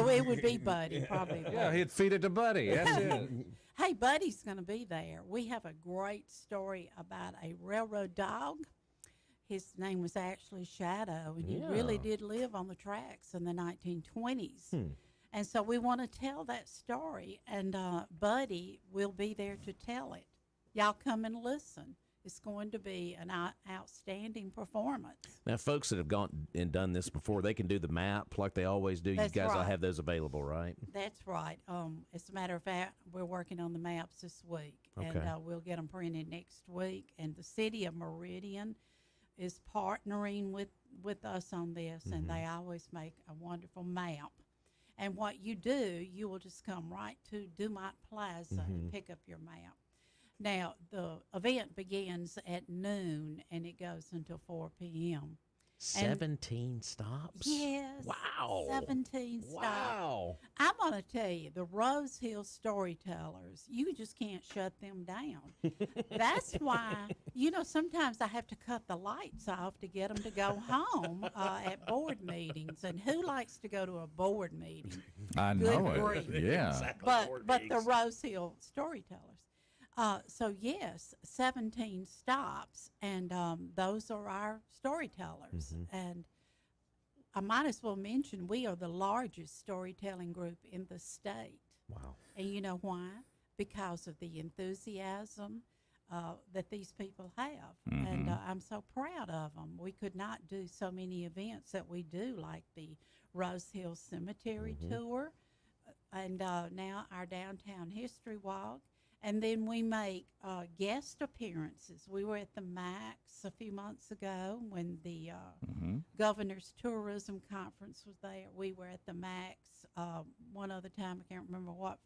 it would be Buddy probably. Yeah, he'd feed it to Buddy. That's it. Hey, Buddy's going to be there. We have a great story about a railroad dog. His name was actually Shadow, and he really did live on the tracks in the 1920s. And so we want to tell that story, and Buddy will be there to tell it. Y'all come and listen. It's going to be an outstanding performance. Now, folks that have gone and done this before, they can do the map like they always do. That's you guys right. all have those available, right? That's right. As a matter of fact, we're working on the maps this week, and we'll get them printed next week. And the city of Meridian is partnering with us on this, and they always make a wonderful map. And what you do, you will just come right to Dumont Plaza and pick up your map. Now, the event begins at noon, and it goes until 4 p.m. 17 stops? Yes. Wow. 17 stops. Wow. I'm going to tell you, the Rose Hill storytellers, you just can't shut them down. That's why, sometimes I have to cut the lights off to get them to go home at board meetings. And who likes to go to a board meeting? I know it. Yeah. Exactly. But the Rose Hill storytellers. So, yes, 17 stops, and those are our storytellers. And I might as well mention we are the largest storytelling group in the state. Wow. And you know why? Because of the enthusiasm that these people have. And I'm so proud of them. We could not do so many events that we do, like the Rose Hill Cemetery Tour, and now our Downtown History Walk. And then we make guest appearances. We were at the MAX a few months ago when the Governor's Tourism Conference was there. We were at the MAX one other time. I can't remember what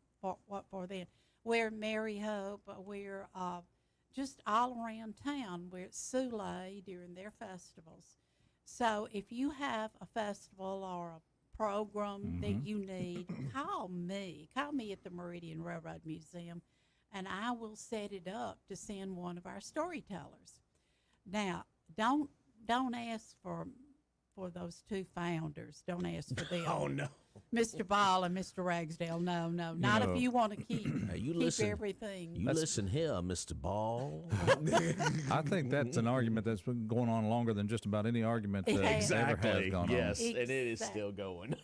for then. We're at Mary Hope. We're just all around town. We're at Soule during their festivals. So if you have a festival or a program that you need, call me. Call me at the Meridian Railroad Museum, and I will set it up to send one of our storytellers. Now, don't ask for those two founders. Don't ask for them. Oh, no. Mr. Ball and Mr. Ragsdale. No. Not if you want to keep everything. You listen here, Mr. Ball. I think that's an argument that's been going on longer than just about any argument that ever has gone on. Yes, and it is still going.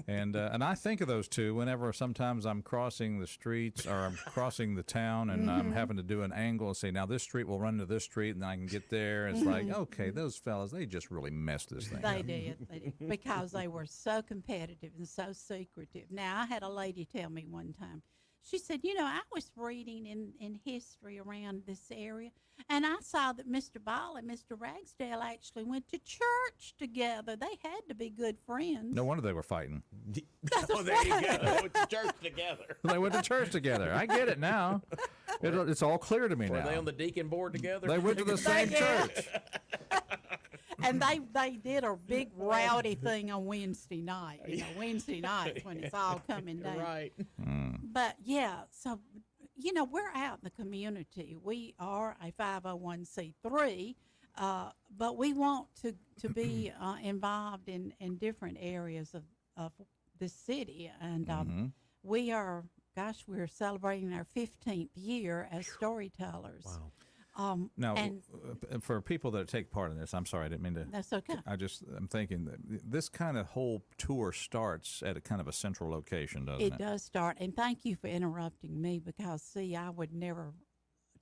And I think of those two whenever sometimes I'm crossing the streets or I'm crossing the town and I'm having to do an angle and say, now this street will run to this street and I can get there. It's like, okay, those fellas, they just really messed this thing up. They did, because they were so competitive and so secretive. Now, I had a lady tell me one time, she said, I was reading in history around this area, and I saw that Mr. Ball and Mr. Ragsdale actually went to church together. They had to be good friends. No wonder they were fighting. Oh, there you go. They went to church together. They went to church together. I get it now. It's all clear to me now. Were they on the deacon board together? They went to the same church. And they did a big rowdy thing on Wednesday night. Wednesday nights when it's all coming down. Right. But, yeah, so, we're out in the community. We are a 501c3, but we want to be involved in different areas of the city. And we're celebrating our 15th year as storytellers. Wow. Now, for people that take part in this, I'm sorry, I didn't mean to. That's okay. I'm thinking that this kind of whole tour starts at a kind of a central location, doesn't it? It does start, and thank you for interrupting me because, see, I would never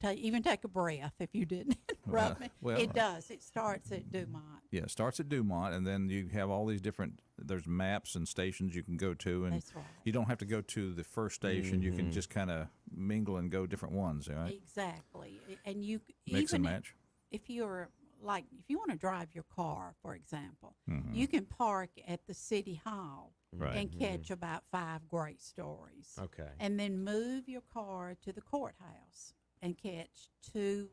even take a breath if you didn't interrupt me. Well, it does. It starts at Dumont. Yeah, it starts at Dumont, and then you have all these different, there's maps and stations you can go to, and That's right. you don't have to go to the first station. You can just kind of mingle and go different ones, right? Exactly. And you Mix even and match. if you're like if you want to drive your car, for example, Mhm. you can park at the city hall Right. and catch about 5 great stories. Okay. And then move your car to the courthouse and catch 2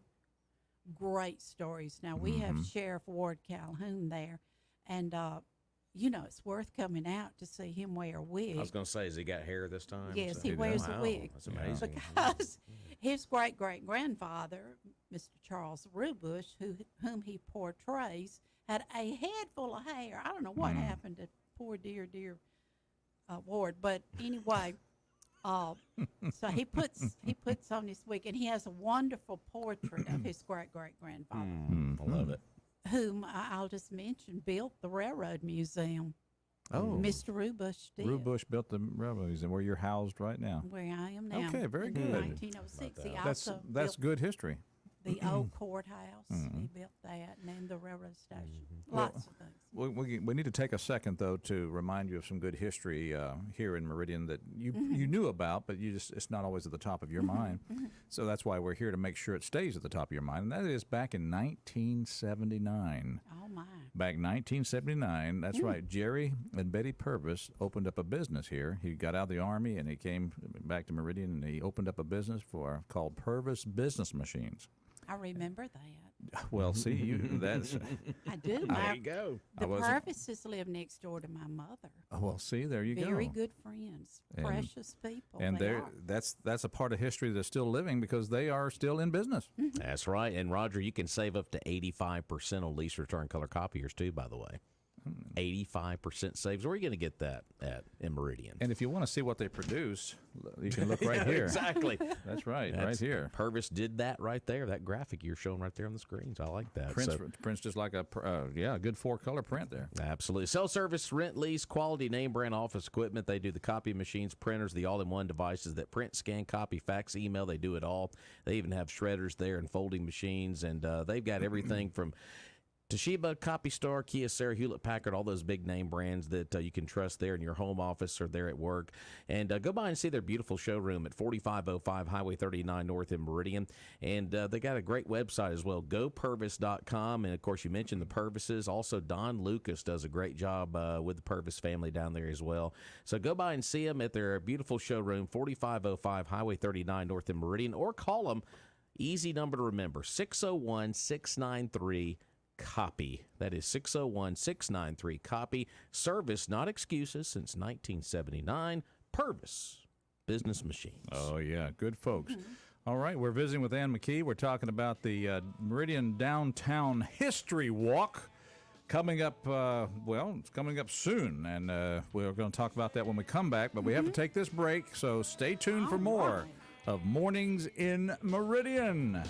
great stories. Now, we have Mhm. Sheriff Ward Calhoun there, and, you know, it's worth coming out to see him wear a wig. I was going to say, has he got hair this time? Yes, So- he wears a Wow, wig. That's amazing. Because his great-great-grandfather, Mr. Charles Rubush, whom he portrays, had a head full of hair. I don't know what happened to poor dear Ward, but anyway, so he puts on this wig, and he has a wonderful portrait of his great-great-grandfather, I love it. whom I'll just mention built the Railroad Museum. Oh. Mr. Rubush did. Rubush built the railroads, and where you're housed right now. Where I am now. Okay, very in good. 1906. He That's also that's built good history. the old courthouse. He built that, and then the railroad station. Well, Lots of things. We need to take a second though to remind you of some good history here in Meridian that you knew about, but it's not always at the top of your mind. So that's why we're here to make sure it stays at the top of your mind. And that is back in 1979. Oh my! Back in 1979, that's right. Jerry and Betty Purvis opened up a business here. He got out of the Army and he came back to Meridian and he opened up a business called Purvis Business Machines. I remember that. Well, see, that's I do. There you go. The Purvises live next door to my mother. well, see, there you go. Very good friends, precious people. And they are. that's a part of history that's still living because they are still in business. That's right. And Roger, you can save up to 85% on lease return color copiers too, by the way. 85% saves. Where are you going to get that at in Meridian? And if you want to see what they produce, you can look right Yeah, here. Exactly. That's right, right here. Purvis did that right there. That graphic you're showing right there on the screens. I like that. Prints just like a good 4-color print there. Absolutely. Sell, service, rent, lease, quality name brand office equipment. They do the copy machines, printers, the all-in-one devices that print, scan, copy, fax, email. They do it all. They even have shredders there and folding machines, and they've got everything from Toshiba, CopyStar, Kyocera, Hewlett-Packard, all those big name brands that you can trust there in your home office or there at work. And go by and see their beautiful showroom at 4505 Highway 39 North in Meridian. And they got a great website as well, gopurvis.com. And, of course, you mentioned the Purvises. Also, Don Lucas does a great job with the Purvis family down there as well. So go by and see them at their beautiful showroom, 4505 Highway 39 North in Meridian, or call them. Easy number to remember, 601-693 copy. That is 601-693 copy. Service, not excuses, since 1979. Purvis Business Machines. Oh yeah, good folks. All right, we're visiting with Ann McKee. We're talking about the Meridian Downtown History Walk coming up. It's coming up soon, and we're going to talk about that when we come back. But we have to take this break, so stay tuned for more of Mornings in Meridian.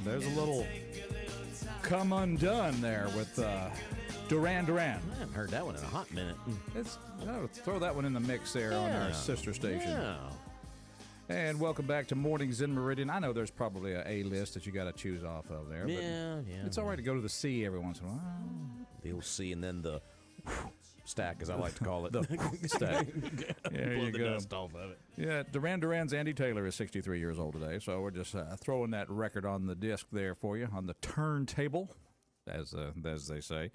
there's a little Come Undone there with Duran Duran. I haven't heard that one in a hot minute. Throw that one in the mix there on our sister station. Yeah. And welcome back to Mornings in Meridian. I know there's probably a A-list that you got to choose off of there. Yeah. It's all right to go to the C every once in a while. The old C and then the stack, as I like to call it. The stack. There Blow you the go. dust off of it. Yeah, Duran Duran's Andy Taylor is 63 years old today, so we're just throwing that record on the disc there for you, on the turntable, as they say.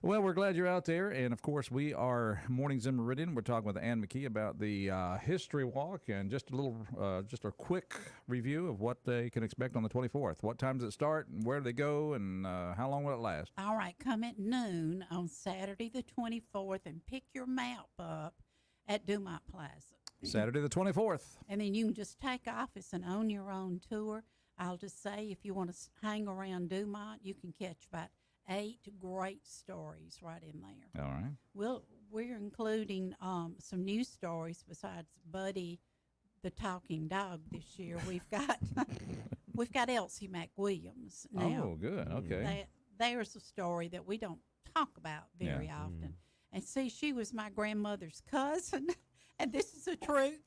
Well, we're glad you're out there, and of course, we are Mornings in Meridian. We're talking with Ann McKee about the History Walk, and just a quick review of what they can expect on the 24th. What time does it start, and where do they go, and how long will it last? All right, come at noon on Saturday the 24th and pick your map up at Dumont Plaza. Saturday the 24th. And then you can just take off. It's an on-your-own tour. I'll just say, if you want to hang around Dumont, you can catch about 8 great stories right in there. All right. We're including some new stories besides Buddy the talking dog this year. We've got Elsie McWilliams now. Oh, good. Okay. There's a story that we don't talk about very often. And see, she was my grandmother's cousin, and this is the truth.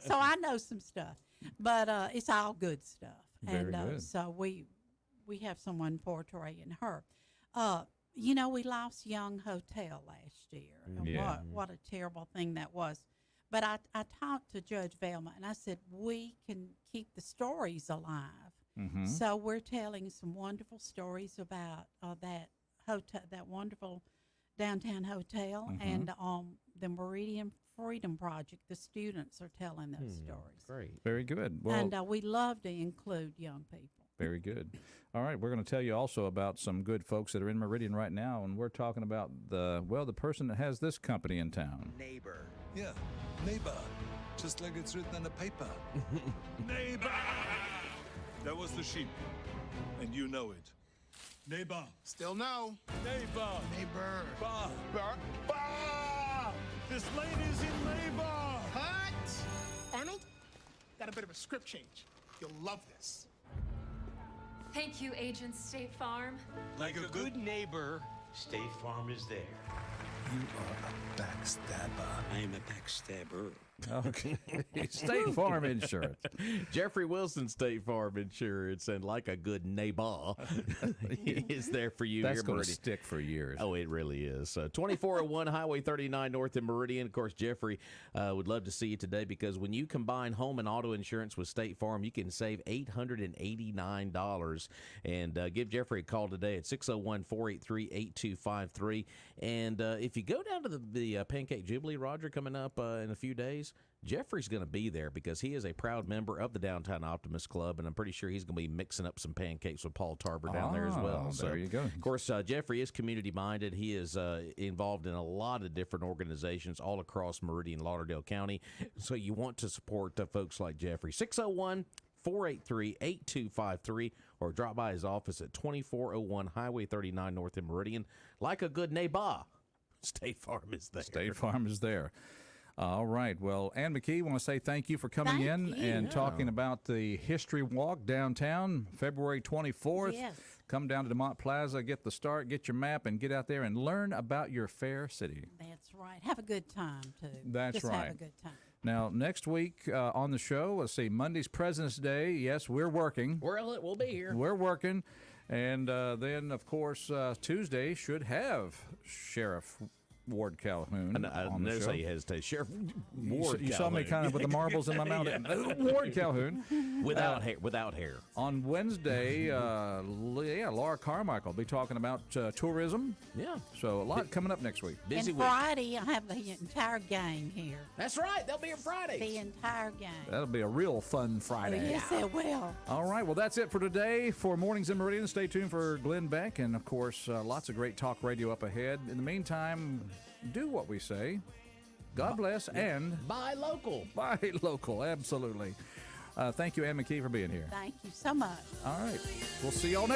So I know some stuff, but it's all good stuff. Very good. So we have someone portraying her. We lost Young Hotel last year. And what a terrible thing that was. But I talked to Judge Velma, and I said, we can keep the stories alive. Mm-hmm. So we're telling some wonderful stories about that hotel, that wonderful downtown hotel, and the Meridian Freedom Project. The students are telling those stories. Great. Very good. Well, and we love to include young people. Very good. All right, we're going to tell you also about some good folks that are in Meridian right now, and we're talking about the person that has this company in town. Neighbor. Yeah, neighbor. Just like it's written on the paper. Neighbor! That was the sheep, and you know it. Neighbor. Still no. Neighbor. Neighbor. Bar. Bar. Bar! This lady's in labor! Cut! Arnold, got a bit of a script change. You'll love this. Thank you, Agent State Farm. Like a good neighbor, State Farm is there. you are a backstabber. I am a backstabber. Okay. State Farm Insurance. Jeffrey Wilson, State Farm Insurance, and like a good neighbor, is there for you. That's here, going to Meridian. stick for years. Oh, it really is. 2401 Highway 39 North in Meridian. Of course, Jeffrey would love to see you today, because when you combine home and auto insurance with State Farm, you can save $889. And give Jeffrey a call today at 601-483-8253. And if you go down to the Pancake Jubilee, Roger, coming up in a few days, Jeffrey's going to be there because he is a proud member of the Downtown Optimist Club, and I'm pretty sure he's going to be mixing up some pancakes with Paul Tarver down there as well. So, there you go. Of course, Jeffrey is community-minded. He is involved in a lot of different organizations all across Meridian, Lauderdale County. So you want to support folks like Jeffrey. 601-483-8253, or drop by his office at 2401 Highway 39 North in Meridian. Like a good neighbor, State Farm is there. State Farm is there. All right. Well, Ann McKee, want to say thank you for coming in and talking about the History Walk downtown, February 24th. Yes. Come down to Dumont Plaza, get the start, get your map, and get out there and learn about your fair city. That's right. Have a good time, too. That's Just right. have a good time. Now, next week on the show, let's see, Monday's President's Day. Yes, we're working. We'll be here. We're working. And then, of course, Tuesday should have Sheriff Ward Calhoun on the show. Say you hesitate. Sheriff Ward You saw me kind of with the marbles in my mouth. Ward Calhoun. Without hair. Without hair. On Wednesday, Laura Carmichael will be talking about tourism. Yeah. So a lot coming up next week. Busy and week. Friday, I have the entire gang here. That's right. They'll be here Friday. The entire gang. That'll be a real fun Friday. Yes, it will. All right. Well, that's it for today for Mornings in Meridian. Stay tuned for Glenn Beck. And, of course, lots of great talk radio up ahead. In the meantime, do what we say. God bless and buy local. Buy local. Absolutely. Thank you, Ann McKee, for being here. Thank you so much. All right. We'll see y'all next